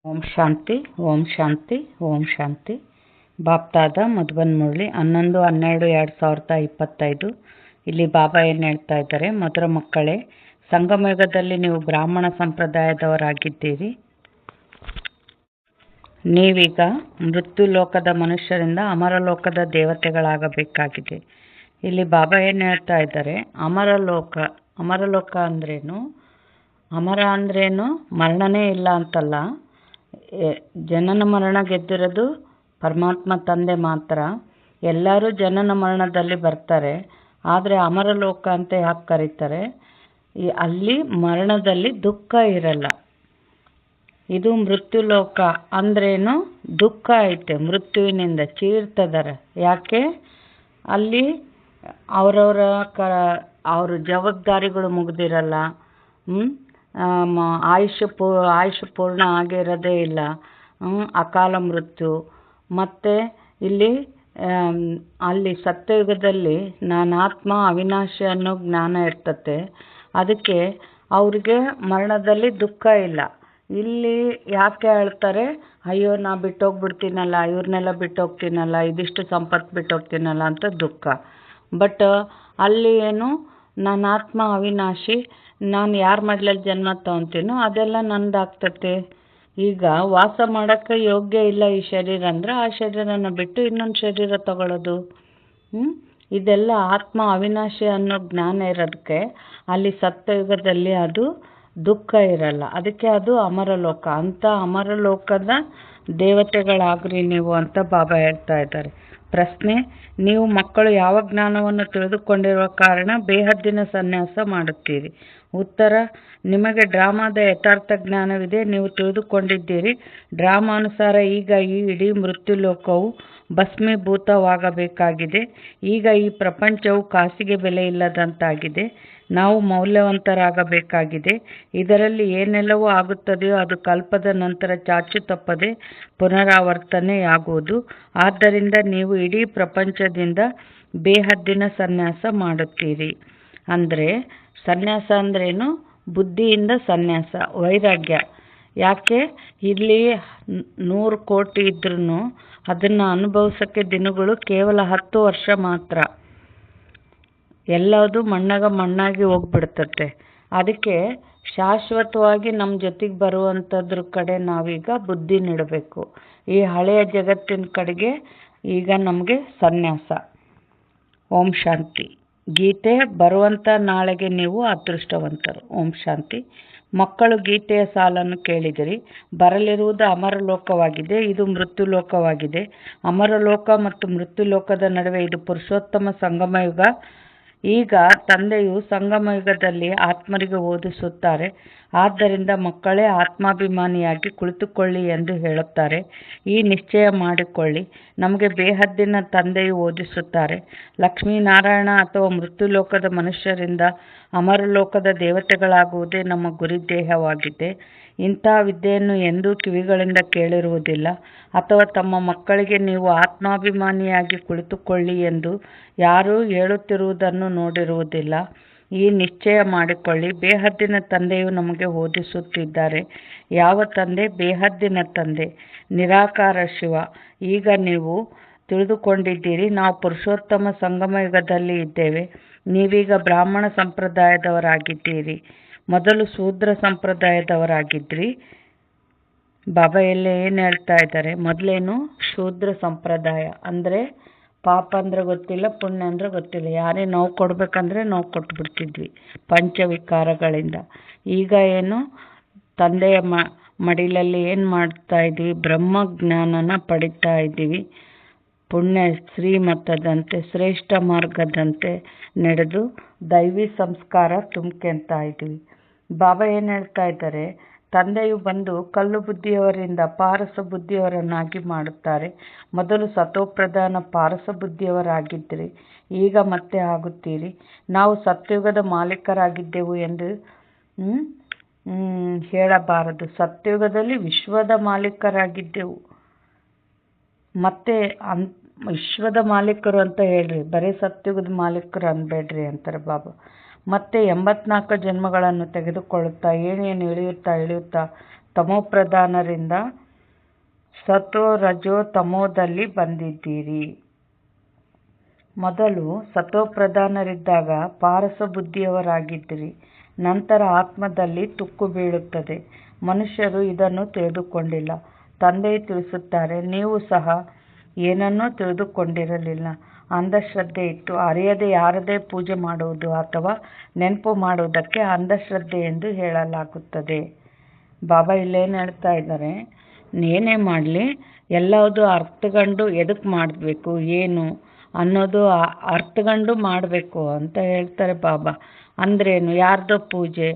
ಓಂ ಶಾಂತಿ ಓಂ ಶಾಂತಿ ಓಂ ಶಾಂತಿ. ಬಾಪ್ತಾದ ಮಧುಬನ್ ಮುರಳಿ 11-12-2025. ಇಲ್ಲಿ ಬಾಬಾ ಏನು ಹೇಳ್ತಾ ಇದ್ದಾರೆ, ಮಧುರ ಮಕ್ಕಳೇ, ಸಂಗಮಯುಗದಲ್ಲಿ ನೀವು ಬ್ರಾಹ್ಮಣ ಸಂಪ್ರದಾಯದವರಾಗಿದ್ದೀರಿ. ನೀವೀಗ ಮೃತ್ಯು ಲೋಕದ ಮನುಷ್ಯರಿಂದ ಅಮರಲೋಕದ ದೇವತೆಗಳಾಗಬೇಕಾಗಿದೆ. ಇಲ್ಲಿ ಬಾಬಾ ಏನು ಹೇಳ್ತಾ ಇದ್ದಾರೆ, ಅಮರಲೋಕ ಅಂದ್ರೇನು, ಅಮರ ಅಂದ್ರೇನು, ಮರಣನೇ ಇಲ್ಲ ಅಂತಲ್ಲ. ಜನನ ಮರಣ ಗೆದ್ದಿರೋದು ಪರಮಾತ್ಮ ತಂದೆ ಮಾತ್ರ. ಎಲ್ಲರೂ ಜನನ ಮರಣದಲ್ಲಿ ಬರ್ತಾರೆ, ಆದರೆ ಅಮರಲೋಕ ಅಂತ ಯಾಕೆ ಕರೀತಾರೆ? ಅಲ್ಲಿ ಮರಣದಲ್ಲಿ ದುಃಖ ಇರಲ್ಲ. ಇದು ಮೃತ್ಯು ಲೋಕ ಅಂದ್ರೇನು, ದುಃಖ ಐತೆ, ಮೃತ್ಯುವಿನಿಂದ ಚೀರ್ತದಾರೆ. ಯಾಕೆ? ಅಲ್ಲಿ ಅವ್ರ ಜವಾಬ್ದಾರಿಗಳು ಮುಗ್ದಿರಲ್ಲ. ಆಯುಷ್ ಪೂರ್ಣ ಆಗಿರೋದೇ ಇಲ್ಲ. ಅಕಾಲ ಮೃತ್ಯು. ಮತ್ತು ಅಲ್ಲಿ ಸತ್ಯಯುಗದಲ್ಲಿ ನಾನಾತ್ಮ ಅವಿನಾಶಿ ಅನ್ನೋ ಜ್ಞಾನ ಇರ್ತತೆ. ಅದಕ್ಕೆ ಅವ್ರಿಗೆ ಮರಣದಲ್ಲಿ ದುಃಖ ಇಲ್ಲ. ಇಲ್ಲಿ ಯಾಕೆ ಹೇಳ್ತಾರೆ, ಅಯ್ಯೋ ನಾ ಬಿಟ್ಟೋಗ್ಬಿಡ್ತೀನಲ್ಲ, ಇವ್ರನ್ನೆಲ್ಲ ಬಿಟ್ಟೋಗ್ತೀನಲ್ಲ, ಇದಿಷ್ಟು ಸಂಪತ್ತು ಬಿಟ್ಟೋಗ್ತೀನಲ್ಲ ಅಂತ ದುಃಖ. ಬಟ್ ಅಲ್ಲಿ ಏನು, ನಾನಾತ್ಮ ಅವಿನಾಶಿ, ನಾನು ಯಾರ ಮಡ್ಲಲ್ಲಿ ಜನ್ಮ ತಗೊತೀನೋ ಅದೆಲ್ಲ ನಂದಾಗ್ತತೆ. ಈಗ ವಾಸ ಮಾಡೋಕ್ಕೆ ಯೋಗ್ಯ ಇಲ್ಲ ಈ ಶರೀರ ಅಂದರೆ ಆ ಶರೀರನ ಬಿಟ್ಟು ಇನ್ನೊಂದು ಶರೀರ ತಗೊಳ್ಳೋದು. ಇದೆಲ್ಲ ಆತ್ಮ ಅವಿನಾಶಿ ಅನ್ನೋ ಜ್ಞಾನ ಇರೋದಕ್ಕೆ ಅಲ್ಲಿ ಸತ್ಯಯುಗದಲ್ಲಿ ಅದು ದುಃಖ ಇರಲ್ಲ. ಅದಕ್ಕೆ ಅದು ಅಮರಲೋಕ. ಅಂತ ಅಮರಲೋಕದ ದೇವತೆಗಳಾಗ್ರಿ ನೀವು ಅಂತ ಬಾಬಾ ಹೇಳ್ತಾ ಇದ್ದಾರೆ. ಪ್ರಶ್ನೆ, ನೀವು ಮಕ್ಕಳು ಯಾವ ಜ್ಞಾನವನ್ನು ತಿಳಿದುಕೊಂಡಿರುವ ಕಾರಣ ಬೇಹದ್ದಿನ ಸನ್ಯಾಸ ಮಾಡುತ್ತೀರಿ? ಉತ್ತರ, ನಿಮಗೆ ಡ್ರಾಮಾದ ಯಥಾರ್ಥ ಜ್ಞಾನವಿದೆ, ನೀವು ತಿಳಿದುಕೊಂಡಿದ್ದೀರಿ. ಡ್ರಾಮಾನುಸಾರ ಈಗ ಈ ಇಡೀ ಮೃತ್ಯು ಲೋಕವು ಭಸ್ಮೀಭೂತವಾಗಬೇಕಾಗಿದೆ. ಈಗ ಈ ಪ್ರಪಂಚವು ಕಾಸಿಗೆ ಬೆಲೆ ಇಲ್ಲದಂತಾಗಿದೆ. ನಾವು ಮೌಲ್ಯವಂತರಾಗಬೇಕಾಗಿದೆ. ಇದರಲ್ಲಿ ಏನೆಲ್ಲವೂ ಆಗುತ್ತದೆಯೋ ಅದು ಕಲ್ಪದ ನಂತರ ಚಾಚು ತಪ್ಪದೆ ಪುನರಾವರ್ತನೆಯಾಗುವುದು. ಆದ್ದರಿಂದ ನೀವು ಇಡೀ ಪ್ರಪಂಚದಿಂದ ಬೇಹದ್ದಿನ ಸನ್ಯಾಸ ಮಾಡುತ್ತೀರಿ. ಅಂದರೆ ಸನ್ಯಾಸ ಅಂದ್ರೇನು? ಬುದ್ಧಿಯಿಂದ ಸನ್ಯಾಸ, ವೈರಾಗ್ಯ. ಯಾಕೆ? ಇಲ್ಲಿ 100 ಕೋಟಿ ಇದ್ರೂ ಅದನ್ನು ಅನುಭವಿಸೋಕ್ಕೆ ದಿನಗಳು ಕೇವಲ 10 ವರ್ಷ ಮಾತ್ರ. ಎಲ್ಲದು ಮಣ್ಣಾಗಿ ಹೋಗ್ಬಿಡ್ತತೆ. ಅದಕ್ಕೆ ಶಾಶ್ವತವಾಗಿ ನಮ್ಮ ಜೊತೆಗೆ ಬರುವಂಥದ್ರ ಕಡೆ ನಾವೀಗ ಬುದ್ಧಿ ನೀಡಬೇಕು. ಈ ಹಳೆಯ ಜಗತ್ತಿನ ಕಡೆಗೆ ಈಗ ನಮಗೆ ಸನ್ಯಾಸ. ಓಂ ಶಾಂತಿ. ಗೀತೆ ಬರುವಂಥ ನಾಳೆಗೆ ನೀವು ಅದೃಷ್ಟವಂತರು. ಓಂ ಶಾಂತಿ. ಮಕ್ಕಳು ಗೀತೆಯ ಸಾಲನ್ನು ಕೇಳಿದಿರಿ. ಬರಲಿರುವುದು ಅಮರಲೋಕವಾಗಿದೆ, ಇದು ಮೃತ್ಯು ಲೋಕವಾಗಿದೆ. ಅಮರಲೋಕ ಮತ್ತು ಮೃತ್ಯು ಲೋಕದ ನಡುವೆ ಇದು ಪುರುಷೋತ್ತಮ ಸಂಗಮಯುಗ. ಈಗ ತಂದೆಯು ಸಂಗಮಯುಗದಲ್ಲಿ ಆತ್ಮರಿಗೆ ಓದಿಸುತ್ತಾರೆ. ಆದ್ದರಿಂದ ಮಕ್ಕಳೇ ಆತ್ಮಾಭಿಮಾನಿಯಾಗಿ ಕುಳಿತುಕೊಳ್ಳಿ ಎಂದು ಹೇಳುತ್ತಾರೆ. ಈ ನಿಶ್ಚಯ ಮಾಡಿಕೊಳ್ಳಿ, ನಮಗೆ ಬೇಹದ್ದಿನ ತಂದೆಯು ಓದಿಸುತ್ತಾರೆ. ಲಕ್ಷ್ಮೀನಾರಾಯಣ ಅಥವಾ ಮೃತ್ಯುಲೋಕದ ಮನುಷ್ಯರಿಂದ ಅಮರಲೋಕದ ದೇವತೆಗಳಾಗುವುದೇ ನಮ್ಮ ಗುರಿ ದೇಹವಾಗಿದೆ. ಇಂಥ ವಿದ್ಯೆಯನ್ನು ಎಂದೂ ಕಿವಿಗಳಿಂದ ಕೇಳಿರುವುದಿಲ್ಲ ಅಥವಾ ತಮ್ಮ ಮಕ್ಕಳಿಗೆ ನೀವು ಆತ್ಮಾಭಿಮಾನಿಯಾಗಿ ಕುಳಿತುಕೊಳ್ಳಿ ಎಂದು ಯಾರೂ ಹೇಳುತ್ತಿರುವುದನ್ನು ನೋಡಿರುವುದಿಲ್ಲ. ಈ ನಿಶ್ಚಯ ಮಾಡಿಕೊಳ್ಳಿ, ಬೇಹದ್ದಿನ ತಂದೆಯು ನಮಗೆ ಓದಿಸುತ್ತಿದ್ದಾರೆ. ಯಾವ ತಂದೆ? ಬೇಹದ್ದಿನ ತಂದೆ, ನಿರಾಕಾರ ಶಿವ. ಈಗ ನೀವು ತಿಳಿದುಕೊಂಡಿದ್ದೀರಿ, ನಾವು ಪುರುಷೋತ್ತಮ ಸಂಗಮಯುಗದಲ್ಲಿ ಇದ್ದೇವೆ. ನೀವೀಗ ಬ್ರಾಹ್ಮಣ ಸಂಪ್ರದಾಯದವರಾಗಿದ್ದೀರಿ. ಮೊದಲು ಶೂದ್ರ ಸಂಪ್ರದಾಯದವರಾಗಿದ್ರಿ. ಬಾಬಾ ಎಲ್ಲ ಏನು ಹೇಳ್ತಾ ಇದ್ದಾರೆ? ಮೊದಲೇನು ಶೂದ್ರ ಸಂಪ್ರದಾಯ ಅಂದರೆ ಪಾಪ ಅಂದರೆ ಗೊತ್ತಿಲ್ಲ, ಪುಣ್ಯ ಅಂದರೆ ಗೊತ್ತಿಲ್ಲ. ಯಾರೇ ನೋವು ಕೊಡಬೇಕಂದ್ರೆ ನೋವು ಕೊಟ್ಬಿಡ್ತಿದ್ವಿ ಪಂಚವಿಕಾರಗಳಿಂದ. ಈಗ ಏನು, ತಂದೆಯ ಮಡಿಲಲ್ಲಿ ಏನು ಮಾಡ್ತಾ ಇದ್ದೀವಿ? ಬ್ರಹ್ಮಜ್ಞಾನನ ಪಡಿತಾ ಇದ್ದೀವಿ. ಪುಣ್ಯ ಶ್ರೀಮತದಂತೆ ಶ್ರೇಷ್ಠ ಮಾರ್ಗದಂತೆ ನಡೆದು ದೈವಿ ಸಂಸ್ಕಾರ ತುಂಬ್ಕೊಂತಾ ಇದ್ದೀವಿ. ಬಾಬಾ ಏನು ಹೇಳ್ತಾ ಇದ್ದಾರೆ? ತಂದೆಯು ಬಂದು ಕಲ್ಲು ಬುದ್ಧಿಯವರಿಂದ ಪಾರಸ ಬುದ್ಧಿಯವರನ್ನಾಗಿ ಮಾಡುತ್ತಾರೆ. ಮೊದಲು ಸತೋಪ್ರಧಾನ ಪಾರಸ ಬುದ್ಧಿಯವರಾಗಿದ್ದಿರಿ, ಈಗ ಮತ್ತೆ ಆಗುತ್ತೀರಿ. ನಾವು ಸತ್ಯುಗದ ಮಾಲೀಕರಾಗಿದ್ದೆವು ಎಂದು ಹೇಳಬಾರದು. ಸತ್ಯುಗದಲ್ಲಿ ವಿಶ್ವದ ಮಾಲೀಕರಾಗಿದ್ದೆವು. ಮತ್ತೆ ವಿಶ್ವದ ಮಾಲೀಕರು ಅಂತ ಹೇಳ್ರಿ, ಬರೀ ಸತ್ಯುಗದ ಮಾಲೀಕರು ಅನ್ಬೇಡ್ರಿ ಅಂತಾರೆ ಬಾಬಾ. ಮತ್ತೆ 84 ಜನ್ಮಗಳನ್ನು ತೆಗೆದುಕೊಳ್ಳುತ್ತಾ ಏನೇನು ಇಳಿಯುತ್ತಾ ತಮೋಪ್ರಧಾನರಿಂದ ಸತೋ ರಜೋ ತಮೋದಲ್ಲಿ ಬಂದಿದ್ದೀರಿ. ಮೊದಲು ಸತೋಪ್ರಧಾನರಿದ್ದಾಗ ಪಾರಸ ಬುದ್ಧಿಯವರಾಗಿದ್ದಿರಿ. ನಂತರ ಆತ್ಮದಲ್ಲಿ ತುಕ್ಕು ಬೀಳುತ್ತದೆ. ಮನುಷ್ಯರು ಇದನ್ನು ತಿಳಿದುಕೊಂಡಿಲ್ಲ. ತಂದೆಯು ತಿಳಿಸುತ್ತಾರೆ, ನೀವು ಸಹ ಏನನ್ನೂ ತಿಳಿದುಕೊಂಡಿರಲಿಲ್ಲ. ಅಂಧಶ್ರದ್ಧೆ ಇತ್ತು. ಅರಿಯದೆ ಯಾರದೇ ಪೂಜೆ ಮಾಡುವುದು ಅಥವಾ ನೆನಪು ಮಾಡುವುದಕ್ಕೆ ಅಂಧಶ್ರದ್ಧೆ ಎಂದು ಹೇಳಲಾಗುತ್ತದೆ. ಬಾಬಾ ಇಲ್ಲೇನು ಹೇಳ್ತಾ ಇದ್ದಾರೆ, ಏನೇ ಮಾಡಲಿ ಎಲ್ಲವುದು ಅರ್ಥಗಂಡು ಎದಕ್ಕೆ ಮಾಡಬೇಕು ಏನು ಅನ್ನೋದು ಅರ್ಥಗಂಡು ಮಾಡಬೇಕು ಅಂತ ಹೇಳ್ತಾರೆ ಬಾಬಾ. ಅಂದ್ರೇನು? ಯಾರ್ದೋ ಪೂಜೆ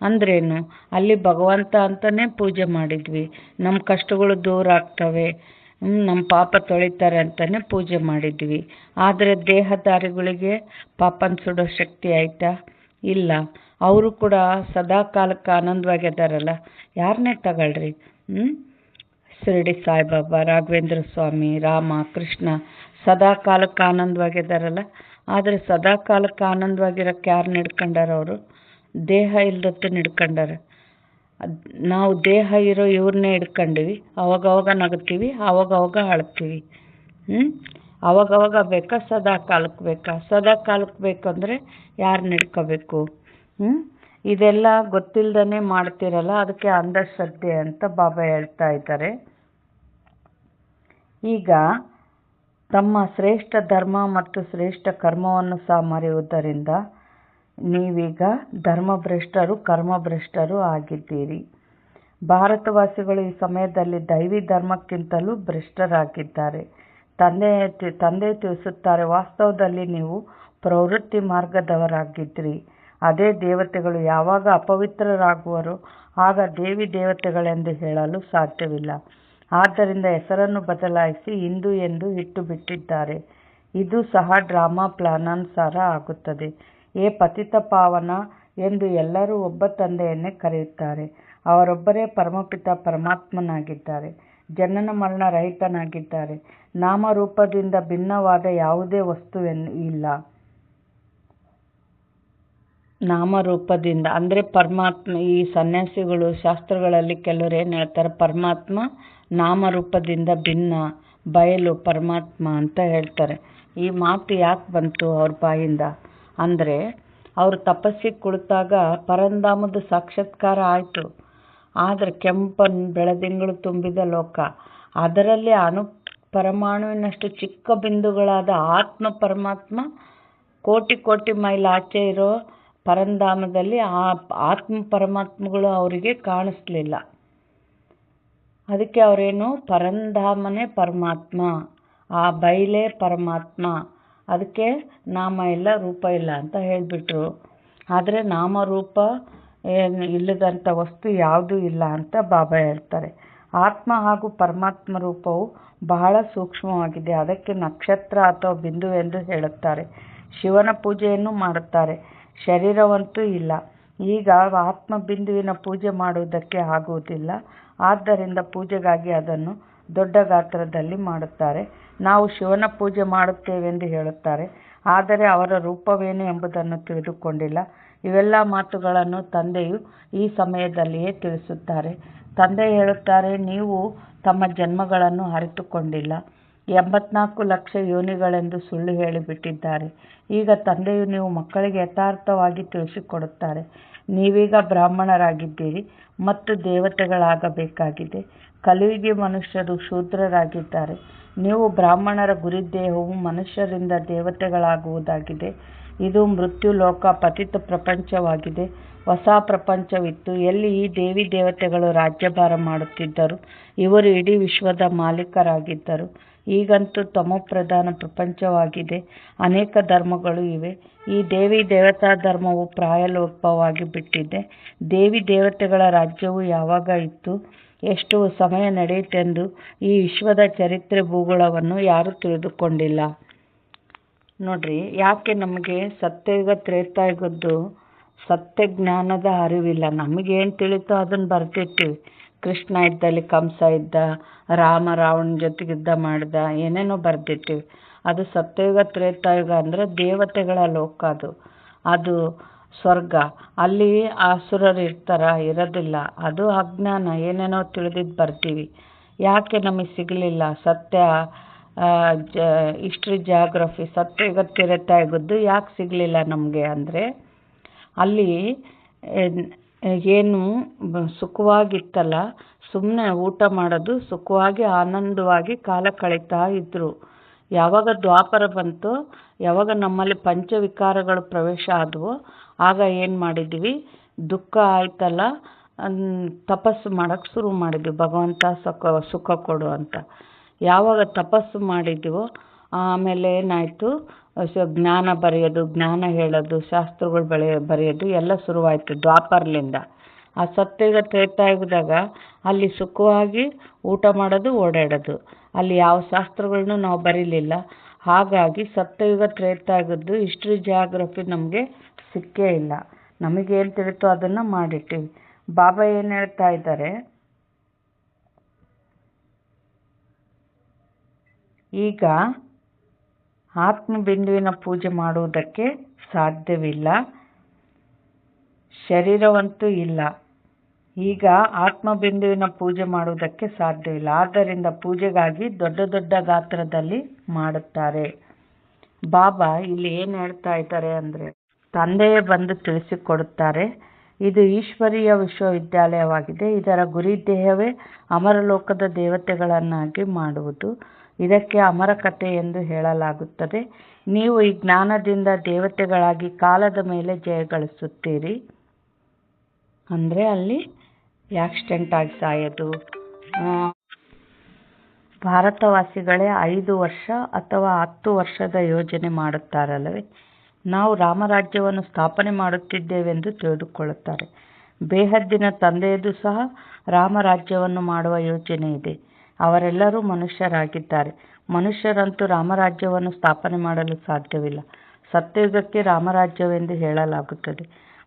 ಅಂದ್ರೇನು? ಅಲ್ಲಿ ಭಗವಂತ ಅಂತಲೇ ಪೂಜೆ ಮಾಡಿದ್ವಿ, ನಮ್ಮ ಕಷ್ಟಗಳು ದೂರ ಆಗ್ತವೆ, ನಮ್ಮ ಪಾಪ ತೊಳಿತಾರೆ ಅಂತಲೇ ಪೂಜೆ ಮಾಡಿದ್ವಿ. ಆದರೆ ದೇಹಧಾರಿಗಳಿಗೆ ಪಾಪನ ಸುಡೋ ಶಕ್ತಿ ಆಯಿತಾ? ಇಲ್ಲ. ಅವರು ಕೂಡ ಸದಾ ಕಾಲಕ್ಕೆ ಆನಂದವಾಗಿದ್ದಾರಲ್ಲ. ಯಾರನ್ನೇ ತಗೊಳ್ರಿ, ಶಿರಡಿ ಸಾಯಿಬಾಬಾ, ರಾಘವೇಂದ್ರ ಸ್ವಾಮಿ, ರಾಮ, ಕೃಷ್ಣ ಸದಾ ಕಾಲಕ್ಕೆ ಆನಂದವಾಗಿದ್ದಾರಲ್ಲ. ಆದರೆ ಸದಾ ಕಾಲಕ್ಕೆ ಆನಂದವಾಗಿರೋಕ್ಕೆ ಯಾರು ನಡ್ಕೊಂಡಾರ? ಅವರು ದೇಹ ಇಲ್ದತ್ತು ನಡ್ಕೊಂಡಾರ. ನಾವು ದೇಹ ಇರೋ ಇವ್ರನ್ನೇ ಹಿಡ್ಕೊಂಡಿವಿ. ಅವಾಗವಾಗ ನಗ್ತೀವಿ, ಅವಾಗವಾಗ ಅಳ್ತೀವಿ. ಅವಾಗವಾಗ ಬೇಕಾ? ಸದಾ ಕಾಲಕ್ಕೆ ಬೇಕಾ? ಸದಾ ಕಾಲಕ್ಕೆ ಬೇಕಂದರೆ ಯಾರು ನಡ್ಕೋಬೇಕು? ಇದೆಲ್ಲ ಗೊತ್ತಿಲ್ಲದೇ ಮಾಡ್ತಿರಲ್ಲ, ಅದಕ್ಕೆ ಅಂಧಶ್ರದ್ಧೆ ಅಂತ ಬಾಬಾ ಹೇಳ್ತಾ ಇದ್ದಾರೆ. ಈಗ ತಮ್ಮ ಶ್ರೇಷ್ಠ ಧರ್ಮ ಮತ್ತು ಶ್ರೇಷ್ಠ ಕರ್ಮವನ್ನು ಸಹ ಮರೆಯುವುದರಿಂದ ನೀವೀಗ ಧರ್ಮಭ್ರಷ್ಟರು, ಕರ್ಮಭ್ರಷ್ಟರು ಆಗಿದ್ದೀರಿ. ಭಾರತವಾಸಿಗಳು ಈ ಸಮಯದಲ್ಲಿ ದೈವಿ ಧರ್ಮಕ್ಕಿಂತಲೂ ಭ್ರಷ್ಟರಾಗಿದ್ದಾರೆ. ತಂದೆ ತಿಳಿಸುತ್ತಾರೆ, ವಾಸ್ತವದಲ್ಲಿ ನೀವು ಪ್ರವೃತ್ತಿ ಮಾರ್ಗದವರಾಗಿದ್ರಿ. ಅದೇ ದೇವತೆಗಳು ಯಾವಾಗ ಅಪವಿತ್ರರಾಗುವರೋ ಆಗ ದೇವಿ ದೇವತೆಗಳೆಂದು ಹೇಳಲು ಸಾಧ್ಯವಿಲ್ಲ. ಆದ್ದರಿಂದ ಹೆಸರನ್ನು ಬದಲಾಯಿಸಿ ಹಿಂದೂ ಎಂದು ಇಟ್ಟು ಬಿಟ್ಟಿದ್ದಾರೆ. ಇದು ಸಹ ಡ್ರಾಮಾ ಪ್ಲಾನಾನುಸಾರ ಆಗುತ್ತದೆ. ಪತಿತ ಪಾವನ ಎಂದು ಎಲ್ಲರೂ ಒಬ್ಬ ತಂದೆಯನ್ನೇ ಕರೆಯುತ್ತಾರೆ. ಅವರೊಬ್ಬರೇ ಪರಮಪಿತ ಪರಮಾತ್ಮನಾಗಿದ್ದಾರೆ. ಜನನ ಮರಣ ರಹಿತನಾಗಿದ್ದಾರೆ. ನಾಮರೂಪದಿಂದ ಭಿನ್ನವಾದ ಯಾವುದೇ ವಸ್ತು ಇಲ್ಲ. ನಾಮರೂಪದಿಂದ ಅಂದರೆ ಪರಮಾತ್ಮ. ಈ ಸನ್ಯಾಸಿಗಳು ಶಾಸ್ತ್ರಗಳಲ್ಲಿ ಕೆಲವರು ಏನು ಹೇಳ್ತಾರೆ, ಪರಮಾತ್ಮ ನಾಮರೂಪದಿಂದ ಭಿನ್ನ, ಬಯಲು ಪರಮಾತ್ಮ ಅಂತ ಹೇಳ್ತಾರೆ. ಈ ಮಾತು ಯಾಕೆ ಬಂತು ಅವ್ರ ಬಾಯಿಂದ ಅಂದರೆ, ಅವರು ತಪಸ್ಸಿಗೆ ಕುಳಿತಾಗ ಪರಂಧಾಮದ ಸಾಕ್ಷಾತ್ಕಾರ ಆಯಿತು. ಆದರೆ ಕೆಂಪನ್ ಬೆಳದಿಂಗಳು ತುಂಬಿದ ಲೋಕ, ಅದರಲ್ಲಿ ಪರಮಾಣುವಿನಷ್ಟು ಚಿಕ್ಕ ಬಿಂದುಗಳಾದ ಆತ್ಮ ಪರಮಾತ್ಮ ಕೋಟಿ ಕೋಟಿ ಮೈಲ್ ಆಚೆ ಇರೋ ಪರಂಧಾಮದಲ್ಲಿ ಆ ಆತ್ಮ ಪರಮಾತ್ಮಗಳು ಅವರಿಗೆ ಕಾಣಿಸ್ಲಿಲ್ಲ. ಅದಕ್ಕೆ ಅವರೇನು, ಪರಂಧಾಮನೇ ಪರಮಾತ್ಮ, ಆ ಬೈಲೇ ಪರಮಾತ್ಮ, ಅದಕ್ಕೆ ನಾಮ ಇಲ್ಲ ರೂಪ ಇಲ್ಲ ಅಂತ ಹೇಳಿಬಿಟ್ರು. ಆದರೆ ನಾಮರೂಪ ಇಲ್ಲದಂಥ ವಸ್ತು ಯಾವುದೂ ಇಲ್ಲ ಅಂತ ಬಾಬಾ ಹೇಳ್ತಾರೆ. ಆತ್ಮ ಹಾಗೂ ಪರಮಾತ್ಮ ರೂಪವು ಬಹಳ ಸೂಕ್ಷ್ಮವಾಗಿದೆ. ಅದಕ್ಕೆ ನಕ್ಷತ್ರ ಅಥವಾ ಬಿಂದು ಎಂದು ಹೇಳುತ್ತಾರೆ. ಶಿವನ ಪೂಜೆಯನ್ನು ಮಾಡುತ್ತಾರೆ, ಶರೀರವಂತೂ ಇಲ್ಲ. ಈಗ ಆತ್ಮ ಬಿಂದುವಿನ ಪೂಜೆ ಮಾಡುವುದಕ್ಕೆ ಆಗುವುದಿಲ್ಲ. ಆದ್ದರಿಂದ ಪೂಜೆಗಾಗಿ ಅದನ್ನು ದೊಡ್ಡ ಗಾತ್ರದಲ್ಲಿ ಮಾಡುತ್ತಾರೆ. ನಾವು ಶಿವನ ಪೂಜೆ ಮಾಡುತ್ತೇವೆಂದು ಹೇಳುತ್ತಾರೆ, ಆದರೆ ಅವರ ರೂಪವೇನು ಎಂಬುದನ್ನು ತಿಳಿದುಕೊಂಡಿಲ್ಲ. ಇವೆಲ್ಲ ಮಾತುಗಳನ್ನು ತಂದೆಯು ಈ ಸಮಯದಲ್ಲಿಯೇ ತಿಳಿಸುತ್ತಾರೆ. ತಂದೆ ಹೇಳುತ್ತಾರೆ, ನೀವು ತಮ್ಮ ಜನ್ಮಗಳನ್ನು ಅರಿತುಕೊಂಡಿಲ್ಲ. 84 ಲಕ್ಷ ಯೋನಿಗಳೆಂದು ಸುಳ್ಳು ಹೇಳಿಬಿಟ್ಟಿದ್ದಾರೆ. ಈಗ ತಂದೆಯು ನೀವು ಮಕ್ಕಳಿಗೆ ಯಥಾರ್ಥವಾಗಿ ತಿಳಿಸಿಕೊಡುತ್ತಾರೆ. ನೀವೀಗ ಬ್ರಾಹ್ಮಣರಾಗಿದ್ದೀರಿ ಮತ್ತು ದೇವತೆಗಳಾಗಬೇಕಾಗಿದೆ. ಕಲಿಯುಗಿ ಮನುಷ್ಯರು ಶೂದ್ರರಾಗಿದ್ದಾರೆ. ನೀವು ಬ್ರಾಹ್ಮಣರ ಗುರಿದೇಹವು ಮನುಷ್ಯರಿಂದ ದೇವತೆಗಳಾಗುವುದಾಗಿದೆ. ಇದು ಮೃತ್ಯು ಲೋಕ, ಪತಿತ ಪ್ರಪಂಚವಾಗಿದೆ. ಹೊಸ ಪ್ರಪಂಚವಿತ್ತು, ಎಲ್ಲಿ ಈ ದೇವಿ ದೇವತೆಗಳು ರಾಜ್ಯಭಾರ ಮಾಡುತ್ತಿದ್ದರು. ಇವರು ಇಡೀ ವಿಶ್ವದ ಮಾಲೀಕರಾಗಿದ್ದರು. ಈಗಂತೂ ತಮೋಪ್ರಧಾನ ಪ್ರಪಂಚವಾಗಿದೆ. ಅನೇಕ ಧರ್ಮಗಳು ಇವೆ. ಈ ದೇವಿ ದೇವತಾ ಧರ್ಮವು ಪ್ರಾಯಲೋಪವಾಗಿ ಬಿಟ್ಟಿದೆ. ದೇವಿ ದೇವತೆಗಳ ರಾಜ್ಯವು ಯಾವಾಗ ಇತ್ತು, ಎಷ್ಟು ಸಮಯ ನಡೆಯಿತೆಂದು ಈ ವಿಶ್ವದ ಚರಿತ್ರೆ ಭೂಗೋಳವನ್ನು ಯಾರೂ ತಿಳಿದುಕೊಂಡಿಲ್ಲ. ನೋಡ್ರಿ, ಯಾಕೆ ನಮಗೆ ಸತ್ಯಯುಗ ತ್ರೇತಾಯುಗದ್ದು ಸತ್ಯ ಜ್ಞಾನದ ಅರಿವಿಲ್ಲ. ನಮಗೇನು ತಿಳಿತೋ ಅದನ್ನು ಬರ್ತಿರ್ತೀವಿ. ಕೃಷ್ಣ ಇದ್ದಲ್ಲಿ ಕಂಸ ಇದ್ದ, ರಾಮ ರಾವಣನ ಜೊತೆಗೆ ಯುದ್ಧ ಮಾಡ್ದ, ಏನೇನೋ ಬರ್ದಿರ್ತೀವಿ. ಅದು ಸತ್ಯಯುಗ ತ್ರೇತಾಯುಗ ಅಂದರೆ ದೇವತೆಗಳ ಲೋಕ. ಅದು ಸ್ವರ್ಗ. ಅಲ್ಲಿ ಅಸುರರು ಇರೋದಿಲ್ಲ. ಅದು ಅಜ್ಞಾನ, ಏನೇನೋ ತಿಳಿದಿದ್ದು ಬರ್ತೀವಿ. ಯಾಕೆ ನಮಗೆ ಸಿಗಲಿಲ್ಲ ಸತ್ಯ, ಹಿಸ್ಟ್ರಿ ಜಾಗ್ರಫಿ, ಸತ್ಯಯುಗ ತ್ರೇತಾಯುಗದ್ದು ಯಾಕೆ ಸಿಗಲಿಲ್ಲ ನಮಗೆ ಅಂದರೆ, ಅಲ್ಲಿ ಏನು ಸುಖವಾಗಿತ್ತಲ್ಲ, ಸುಮ್ಮನೆ ಊಟ ಮಾಡೋದು, ಸುಖವಾಗಿ ಆನಂದವಾಗಿ ಕಾಲ ಕಳೀತಾ ಇದ್ದರು. ಯಾವಾಗ ದ್ವಾಪರ ಬಂತು, ಯಾವಾಗ ನಮ್ಮಲ್ಲಿ ಪಂಚವಿಕಾರಗಳು ಪ್ರವೇಶ ಆದವು, ಆಗ ಏನು ಮಾಡಿದ್ವಿ, ದುಃಖ ಆಯ್ತಲ್ಲ, ತಪಸ್ಸು ಮಾಡೋಕ್ಕೆ ಶುರು ಮಾಡಿದ್ವಿ, ಭಗವಂತ ಸುಖ ಕೊಡು ಅಂತ. ಯಾವಾಗ ತಪಸ್ಸು ಮಾಡಿದ್ವೋ ಆಮೇಲೆ ಏನಾಯಿತು, ಜ್ಞಾನ ಬರೆಯೋದು, ಜ್ಞಾನ ಹೇಳೋದು, ಶಾಸ್ತ್ರಗಳು ಬರೆಯೋದು ಎಲ್ಲ ಶುರುವಾಯಿತು ದ್ವಾಪರ್ಲಿಂದ. ಆ ಸತ್ಯಯುಗ ತ್ರೇತಾಯುಗದಾಗ ಅಲ್ಲಿ ಸುಖವಾಗಿ ಊಟ ಮಾಡೋದು, ಓಡಾಡೋದು. ಅಲ್ಲಿ ಯಾವ ಶಾಸ್ತ್ರಗಳನ್ನೂ ನಾವು ಬರೀಲಿಲ್ಲ. ಹಾಗಾಗಿ ಸತ್ಯಯುಗ ತ್ರೇತಾಯುಗದ್ದು ಹಿಸ್ಟ್ರಿ ಜಾಗ್ರಫಿ ನಮಗೆ ಸಿಕ್ಕೇ ಇಲ್ಲ. ನಮಗೇನು ತಿಳಿತೋ ಅದನ್ನು ಮಾಡಿಟ್ಟಿವಿ. ಬಾಬಾ ಏನು ಹೇಳ್ತಾ ಇದ್ದಾರೆ, ಈಗ ಆತ್ಮಬಿಂದುವಿನ ಪೂಜೆ ಮಾಡುವುದಕ್ಕೆ ಸಾಧ್ಯವಿಲ್ಲ, ಶರೀರವಂತೂ ಇಲ್ಲ. ಈಗ ಆತ್ಮಬಿಂದುವಿನ ಪೂಜೆ ಮಾಡುವುದಕ್ಕೆ ಸಾಧ್ಯವಿಲ್ಲ. ಆದ್ದರಿಂದ ಪೂಜೆಗಾಗಿ ದೊಡ್ಡ ದೊಡ್ಡ ಗಾತ್ರದಲ್ಲಿ ಮಾಡುತ್ತಾರೆ. ಬಾಬಾ ಇಲ್ಲಿ ಏನು ಹೇಳ್ತಾ ಇದ್ದಾರೆ ಅಂದರೆ, ತಂದೆಯೇ ಬಂದು ತಿಳಿಸಿಕೊಡುತ್ತಾರೆ. ಇದು ಈಶ್ವರೀಯ ವಿಶ್ವವಿದ್ಯಾಲಯವಾಗಿದೆ. ಇದರ ಗುರಿ ದೇಹವೇ ಅಮರಲೋಕದ ದೇವತೆಗಳನ್ನಾಗಿ ಮಾಡುವುದು. ಇದಕ್ಕೆ ಅಮರ ಕಥೆ ಎಂದು ಹೇಳಲಾಗುತ್ತದೆ. ನೀವು ಈ ಜ್ಞಾನದಿಂದ ದೇವತೆಗಳಾಗಿ ಕಾಲದ ಮೇಲೆ ಜಯಗಳಿಸುತ್ತೀರಿ. ಅಂದರೆ ಅಲ್ಲಿ ಆಕ್ಸಿಡೆಂಟ್ ಆಗಿ ಸಾಯೋದು. ಭಾರತವಾಸಿಗಳೇ 5 ವರ್ಷ ಅಥವಾ 10 ವರ್ಷದ ಯೋಜನೆ ಮಾಡುತ್ತಾರಲ್ಲವೇ, ನಾವು ರಾಮರಾಜ್ಯವನ್ನು ಸ್ಥಾಪನೆ ಮಾಡುತ್ತಿದ್ದೇವೆಂದು ತಿಳಿದುಕೊಳ್ಳುತ್ತಾರೆ. ಬೇಹದ್ದಿನ ತಂದೆಯದು ಸಹ ರಾಮರಾಜ್ಯವನ್ನು ಮಾಡುವ ಯೋಜನೆ ಇದೆ. ಅವರೆಲ್ಲರೂ ಮನುಷ್ಯರಾಗಿದ್ದಾರೆ. ಮನುಷ್ಯರಂತೂ ರಾಮರಾಜ್ಯವನ್ನು ಸ್ಥಾಪನೆ ಮಾಡಲು ಸಾಧ್ಯವಿಲ್ಲ. ಸತ್ಯಯುಗಕ್ಕೆ ರಾಮರಾಜ್ಯವೆಂದು ಹೇಳಲಾಗುತ್ತದೆ.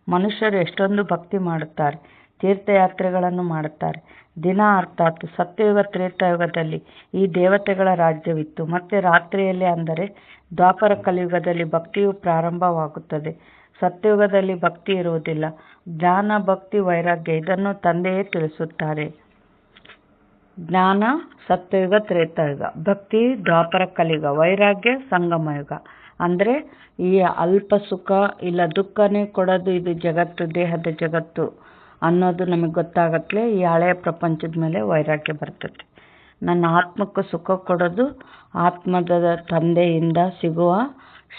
ಮನುಷ್ಯರು ಎಷ್ಟೊಂದು ಭಕ್ತಿ ಮಾಡುತ್ತಾರೆ, ತೀರ್ಥಯಾತ್ರೆಗಳನ್ನು ಮಾಡುತ್ತಾರೆ. ದಿನ ಅರ್ಥಾತ್ ಸತ್ಯಯುಗ ತ್ರೇತಾಯುಗದಲ್ಲಿ ಈ ದೇವತೆಗಳ ರಾಜ್ಯವಿತ್ತು. ಮತ್ತೆ ರಾತ್ರಿಯಲ್ಲಿ ಅಂದರೆ ದ್ವಾಪರ ಕಲಿಯುಗದಲ್ಲಿ ಭಕ್ತಿಯು ಪ್ರಾರಂಭವಾಗುತ್ತದೆ. ಸತ್ಯಯುಗದಲ್ಲಿ ಭಕ್ತಿ ಇರುವುದಿಲ್ಲ. ಜ್ಞಾನ, ಭಕ್ತಿ, ವೈರಾಗ್ಯ ಇದನ್ನು ತಂದೆಯೇ ತಿಳಿಸುತ್ತಾರೆ. ಜ್ಞಾನ ಸತ್ಯಯುಗ ತ್ರೇತಾಯುಗ, ಭಕ್ತಿ ದ್ವಾಪರ ಕಲಿಯುಗ, ವೈರಾಗ್ಯ ಸಂಗಮಯುಗ. ಅಂದರೆ ಈ ಅಲ್ಪ ಸುಖ ಇಲ್ಲ ದುಃಖನೇ ಕೊಡೋದು ಇದು ಜಗತ್ತು, ದೇಹದ ಜಗತ್ತು ಅನ್ನೋದು ನಮಗೆ ಗೊತ್ತಾಗತ್ಲೆ ಈ ಹಳೆಯ ಪ್ರಪಂಚದ ಮೇಲೆ ವೈರಾಗ್ಯ ಬರ್ತದೆ. ನನ್ನ ಆತ್ಮಕ್ಕೆ ಸುಖ ಕೊಡೋದು ಆತ್ಮದ ತಂದೆಯಿಂದ ಸಿಗುವ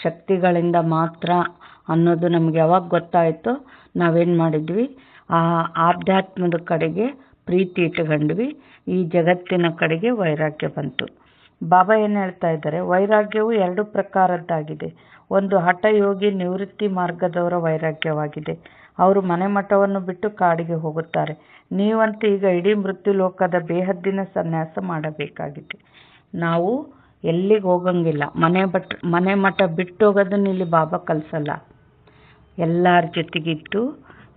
ಶಕ್ತಿಗಳಿಂದ ಮಾತ್ರ ಅನ್ನೋದು ನಮಗೆ ಯಾವಾಗ ಗೊತ್ತಾಯಿತೋ ನಾವೇನು ಮಾಡಿದ್ವಿ, ಆ ಆಧ್ಯಾತ್ಮದ ಕಡೆಗೆ ಪ್ರೀತಿ ಇಟ್ಕೊಂಡ್ವಿ. ಈ ಜಗತ್ತಿನ ಕಡೆಗೆ ವೈರಾಗ್ಯ ಬಂತು. ಬಾಬಾ ಏನು ಹೇಳ್ತಾ ಇದ್ದಾರೆ, ವೈರಾಗ್ಯವು 2 ಪ್ರಕಾರದ್ದಾಗಿದೆ. ಒಂದು ಹಠಯೋಗಿ ನಿವೃತ್ತಿ ಮಾರ್ಗದವರ ವೈರಾಗ್ಯವಾಗಿದೆ. ಅವರು ಮನೆ ಮಠವನ್ನು ಬಿಟ್ಟು ಕಾಡಿಗೆ ಹೋಗುತ್ತಾರೆ. ನೀವಂತೂ ಈಗ ಇಡೀ ಮೃತ್ಯು ಲೋಕದ ಬೇಹದ್ದಿನ ಸನ್ಯಾಸ ಮಾಡಬೇಕಾಗಿದೆ. ನಾವು ಎಲ್ಲಿಗೆ ಹೋಗಂಗಿಲ್ಲ. ಮನೆ ಮಠ ಬಿಟ್ಟು ಹೋಗೋದನ್ನ ಇಲ್ಲಿ ಬಾಬಾ ಕಲಿಸಲ್ಲ. ಎಲ್ಲರ ಜೊತೆಗಿದ್ದು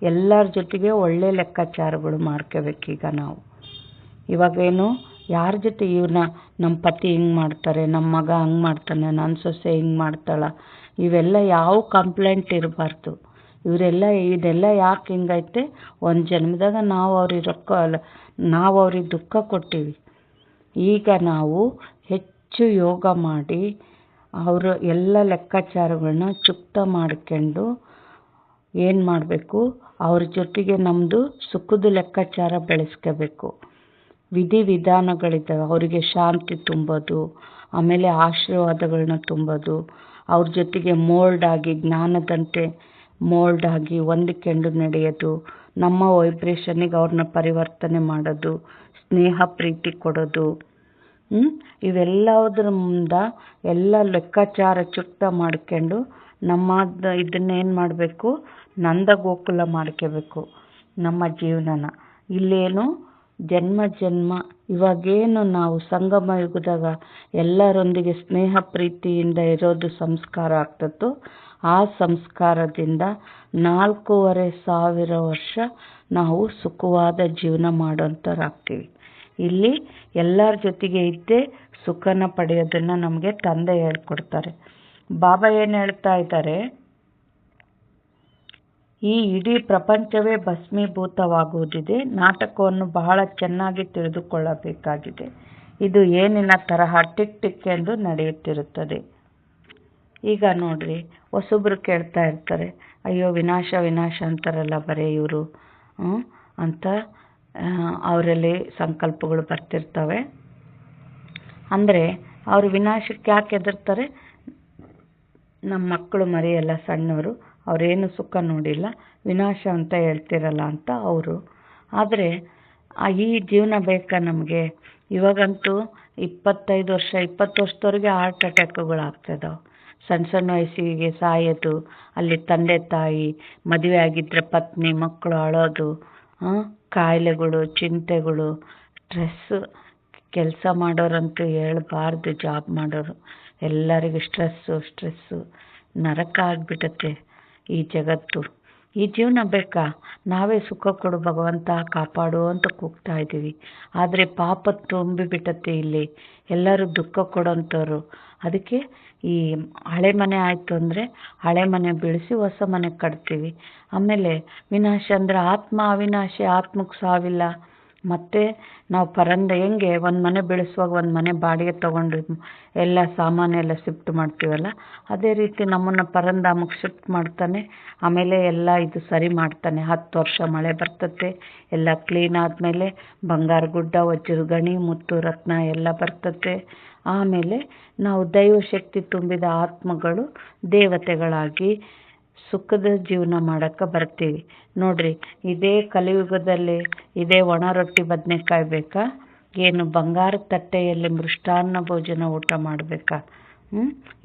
ಎಲ್ಲರ ಜೊತೆಗೆ ಒಳ್ಳೆ ಲೆಕ್ಕಾಚಾರಗಳು ಮಾಡ್ಕೋಬೇಕೀಗ ನಾವು. ಇವಾಗೇನು ಯಾರ ಜೊತೆ ನಮ್ಮ ಪತಿ ಹಿಂಗೆ ಮಾಡ್ತಾರೆ, ನಮ್ಮ ಮಗ ಹಂಗೆ ಮಾಡ್ತಾನೆ, ನನ್ನ ಸೊಸೆ ಹಿಂಗೆ ಮಾಡ್ತಾಳೆ, ಇವೆಲ್ಲ ಯಾವ ಕಂಪ್ಲೇಂಟ್ ಇರಬಾರ್ದು. ಇದೆಲ್ಲ ಯಾಕೆ ಹಿಂಗೈತೆ, ಒಂದು ಜನ್ಮದಾಗ ನಾವು ಅವ್ರಿಗೆ ದುಃಖ ಕೊಟ್ಟಿವಿ. ಈಗ ನಾವು ಹೆಚ್ಚು ಯೋಗ ಮಾಡಿ ಅವರು ಎಲ್ಲ ಲೆಕ್ಕಾಚಾರಗಳನ್ನ ಚುಕ್ತ ಮಾಡ್ಕೊಂಡು ಏನು ಮಾಡಬೇಕು, ಅವ್ರ ಜೊತೆಗೆ ನಮ್ಮದು ಸುಖದ ಲೆಕ್ಕಾಚಾರ ಬೆಳೆಸ್ಕೋಬೇಕು. ವಿಧಿವಿಧಾನಗಳಿದ್ದಾವೆ. ಅವರಿಗೆ ಶಾಂತಿ ತುಂಬೋದು, ಆಮೇಲೆ ಆಶೀರ್ವಾದಗಳನ್ನ ತುಂಬೋದು, ಅವ್ರ ಜೊತೆಗೆ ಜ್ಞಾನದಂತೆ ಮೋಲ್ಡ್ ಆಗಿ ಹೊಂದಿಕೊಂಡು ನಡೆಯೋದು, ನಮ್ಮ ವೈಬ್ರೇಷನ್ನಿಗೆ ಅವ್ರನ್ನ ಪರಿವರ್ತನೆ ಮಾಡೋದು, ಸ್ನೇಹ ಪ್ರೀತಿ ಕೊಡೋದು. ಇವೆಲ್ಲದರ ಮುಂದೆ ಎಲ್ಲ ಲೆಕ್ಕಾಚಾರ ಚುಕ್ತ ಮಾಡ್ಕೊಂಡು ಇದನ್ನೇನು ಮಾಡಬೇಕು, ನಂದ ಗೋಕುಲ ಮಾಡ್ಕೋಬೇಕು ನಮ್ಮ ಜೀವನನ. ಇಲ್ಲೇನು ಜನ್ಮ ಇವಾಗೇನು ನಾವು ಸಂಗಮ ಯುಗದಾಗ ಎಲ್ಲರೊಂದಿಗೆ ಸ್ನೇಹ ಪ್ರೀತಿಯಿಂದ ಇರೋದು ಸಂಸ್ಕಾರ ಆಗ್ತದೋ, ಆ ಸಂಸ್ಕಾರದಿಂದ 4500 ವರ್ಷ ನಾವು ಸುಖವಾದ ಜೀವನ ಮಾಡೋಂಥವ್ರಾಗ್ತೀವಿ. ಇಲ್ಲಿ ಎಲ್ಲರ ಜೊತೆಗೆ ಇದ್ದೇ ಸುಖನ ಪಡೆಯೋದನ್ನು ನಮಗೆ ತಂದೆ ಹೇಳ್ಕೊಡ್ತಾರೆ. ಬಾಬಾ ಏನು ಹೇಳ್ತಾ ಇದ್ದಾರೆ, ಈ ಇಡೀ ಪ್ರಪಂಚವೇ ಭಸ್ಮೀಭೂತವಾಗುವುದಿದೆ. ನಾಟಕವನ್ನು ಬಹಳ ಚೆನ್ನಾಗಿ ತಿಳಿದುಕೊಳ್ಳಬೇಕಾಗಿದೆ. ಇದು ಏನಿನ ತರಹ ಟಿಕ್ ಟಿಕ್ ಎಂದು ನಡೆಯುತ್ತಿರುತ್ತದೆ. ಈಗ ನೋಡ್ರಿ, ಹೊಸೊಬ್ರು ಕೇಳ್ತಾ ಇರ್ತಾರೆ, ಅಯ್ಯೋ ವಿನಾಶ ವಿನಾಶ ಅಂತಾರಲ್ಲ ಬರೀ ಇವರು ಅಂತ ಅವರಲ್ಲಿ ಸಂಕಲ್ಪಗಳು ಬರ್ತಿರ್ತವೆ. ಅಂದರೆ ಅವರು ವಿನಾಶಕ್ಕೆ ಯಾಕೆ ಹೆದರ್ತಾರೆ? ನಮ್ಮ ಮಕ್ಕಳು ಮರಿ ಎಲ್ಲ ಸಣ್ಣವರು, ಅವರೇನು ಸುಖ ನೋಡಿಲ್ಲ, ವಿನಾಶ ಅಂತ ಹೇಳ್ತಿರಲ್ಲ ಅಂತ ಅವರು. ಆದರೆ ಈ ಜೀವನ ಬೇಕಾ ನಮಗೆ? ಇವಾಗಂತೂ 20 ವರ್ಷದವರೆಗೆ ಹಾರ್ಟ್ ಅಟ್ಯಾಕ್ಗಳಾಗ್ತಿದ್ದಾವೆ. ಸಣ್ಣ ವಯಸ್ಸಿಗೆ ಸಾಯೋದು, ಅಲ್ಲಿ ತಂದೆ ತಾಯಿ, ಮದುವೆ ಆಗಿದ್ದರೆ ಪತ್ನಿ ಮಕ್ಕಳು ಅಳೋದು, ಕಾಯಿಲೆಗಳು, ಚಿಂತೆಗಳು, ಸ್ಟ್ರೆಸ್ಸು. ಕೆಲಸ ಮಾಡೋರಂತೂ ಹೇಳಬಾರ್ದು. ಜಾಬ್ ಮಾಡೋರು ಎಲ್ಲರಿಗೂ ಸ್ಟ್ರೆಸ್ಸು ನರಕ ಆಗಿಬಿಟ್ಟತ್ತೆ ಈ ಜಗತ್ತು. ಈ ಜೀವನ ಬೇಕಾ? ನಾವೇ ಸುಖ ಕೊಡು ಭಗವಂತ, ಕಾಪಾಡು ಅಂತ ಕೂಗ್ತಾ ಇದ್ದೀವಿ. ಆದರೆ ಪಾಪ ತುಂಬಿಬಿಟ್ಟತ್ತೆ ಇಲ್ಲಿ, ಎಲ್ಲರೂ ದುಃಖ ಕೊಡೋಂಥವ್ರು. ಅದಕ್ಕೆ ಈ ಹಳೆ ಮನೆ ಆಯಿತು ಅಂದರೆ ಹಳೆ ಮನೆ ಬೀಳಿಸಿ ಹೊಸ ಮನೆ ಕಟ್ತೀವಿ. ಆಮೇಲೆ ವಿನಾಶ ಅಂದರೆ ಆತ್ಮ ಅವಿನಾಶಿ, ಆತ್ಮಕ್ಕೆ ಸಾವಿಲ್ಲ. ಮತ್ತು ನಾವು ಹೆಂಗೆ ಒಂದು ಮನೆ ಬೆಳೆಸುವಾಗ ಒಂದು ಮನೆ ಬಾಡಿಗೆ ತೊಗೊಂಡು ಎಲ್ಲ ಸಾಮಾನೆಲ್ಲ ಶಿಫ್ಟ್ ಮಾಡ್ತೀವಲ್ಲ, ಅದೇ ರೀತಿ ನಮ್ಮನ್ನು ಪರಂಧಾಮಕ್ಕೆ ಶಿಫ್ಟ್ ಮಾಡ್ತಾನೆ. ಆಮೇಲೆ ಎಲ್ಲ ಇದು ಸರಿ ಮಾಡ್ತಾನೆ. 10 ವರ್ಷ ಮಳೆ ಬರ್ತತೆ, ಎಲ್ಲ ಕ್ಲೀನ್ ಆದಮೇಲೆ ಬಂಗಾರ ಗುಡ್ಡ, ವಜ್ರ ಗಣಿ, ಮುತ್ತು ರತ್ನ ಎಲ್ಲ ಬರ್ತತೆ. ಆಮೇಲೆ ನಾವು ದೈವಶಕ್ತಿ ತುಂಬಿದ ಆತ್ಮಗಳು ದೇವತೆಗಳಾಗಿ ಸುಖದ ಜೀವನ ಮಾಡೋಕ್ಕೆ ಬರ್ತೀವಿ. ನೋಡ್ರಿ, ಇದೇ ಕಲಿಯುಗದಲ್ಲಿ ಇದೇ ಒಣ ರೊಟ್ಟಿ ಬದನೆಕಾಯಿ ಬೇಕಾ? ಏನು ಬಂಗಾರ ತಟ್ಟೆಯಲ್ಲಿ ಮೃಷ್ಟಾನ್ನ ಭೋಜನ ಊಟ ಮಾಡಬೇಕಾ?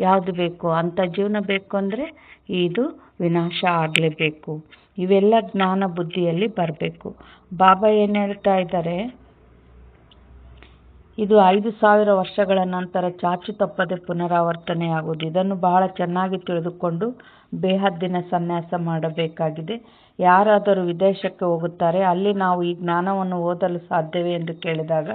ಯಾವುದು ಬೇಕು? ಅಂಥ ಜೀವನ ಬೇಕು ಅಂದರೆ ಇದು ವಿನಾಶ ಆಗಲೇಬೇಕು. ಇವೆಲ್ಲ ಜ್ಞಾನ ಬುದ್ಧಿಯಲ್ಲಿ ಬರಬೇಕು. ಬಾಬಾ ಏನು ಹೇಳ್ತಾ ಇದ್ದಾರೆ, ಇದು 5000 ವರ್ಷಗಳ ನಂತರ ಚಾಚು ತಪ್ಪದೆ ಪುನರಾವರ್ತನೆಯಾಗುವುದು. ಇದನ್ನು ಬಹಳ ಚೆನ್ನಾಗಿ ತಿಳಿದುಕೊಂಡು ಬೇಹದ್ದಿನ ಸನ್ಯಾಸ ಮಾಡಬೇಕಾಗಿದೆ. ಯಾರಾದರೂ ವಿದೇಶಕ್ಕೆ ಹೋಗುತ್ತಾರೆ, ಅಲ್ಲಿ ನಾವು ಈ ಜ್ಞಾನವನ್ನು ಓದಲು ಸಾಧ್ಯವೇ ಎಂದು ಕೇಳಿದಾಗ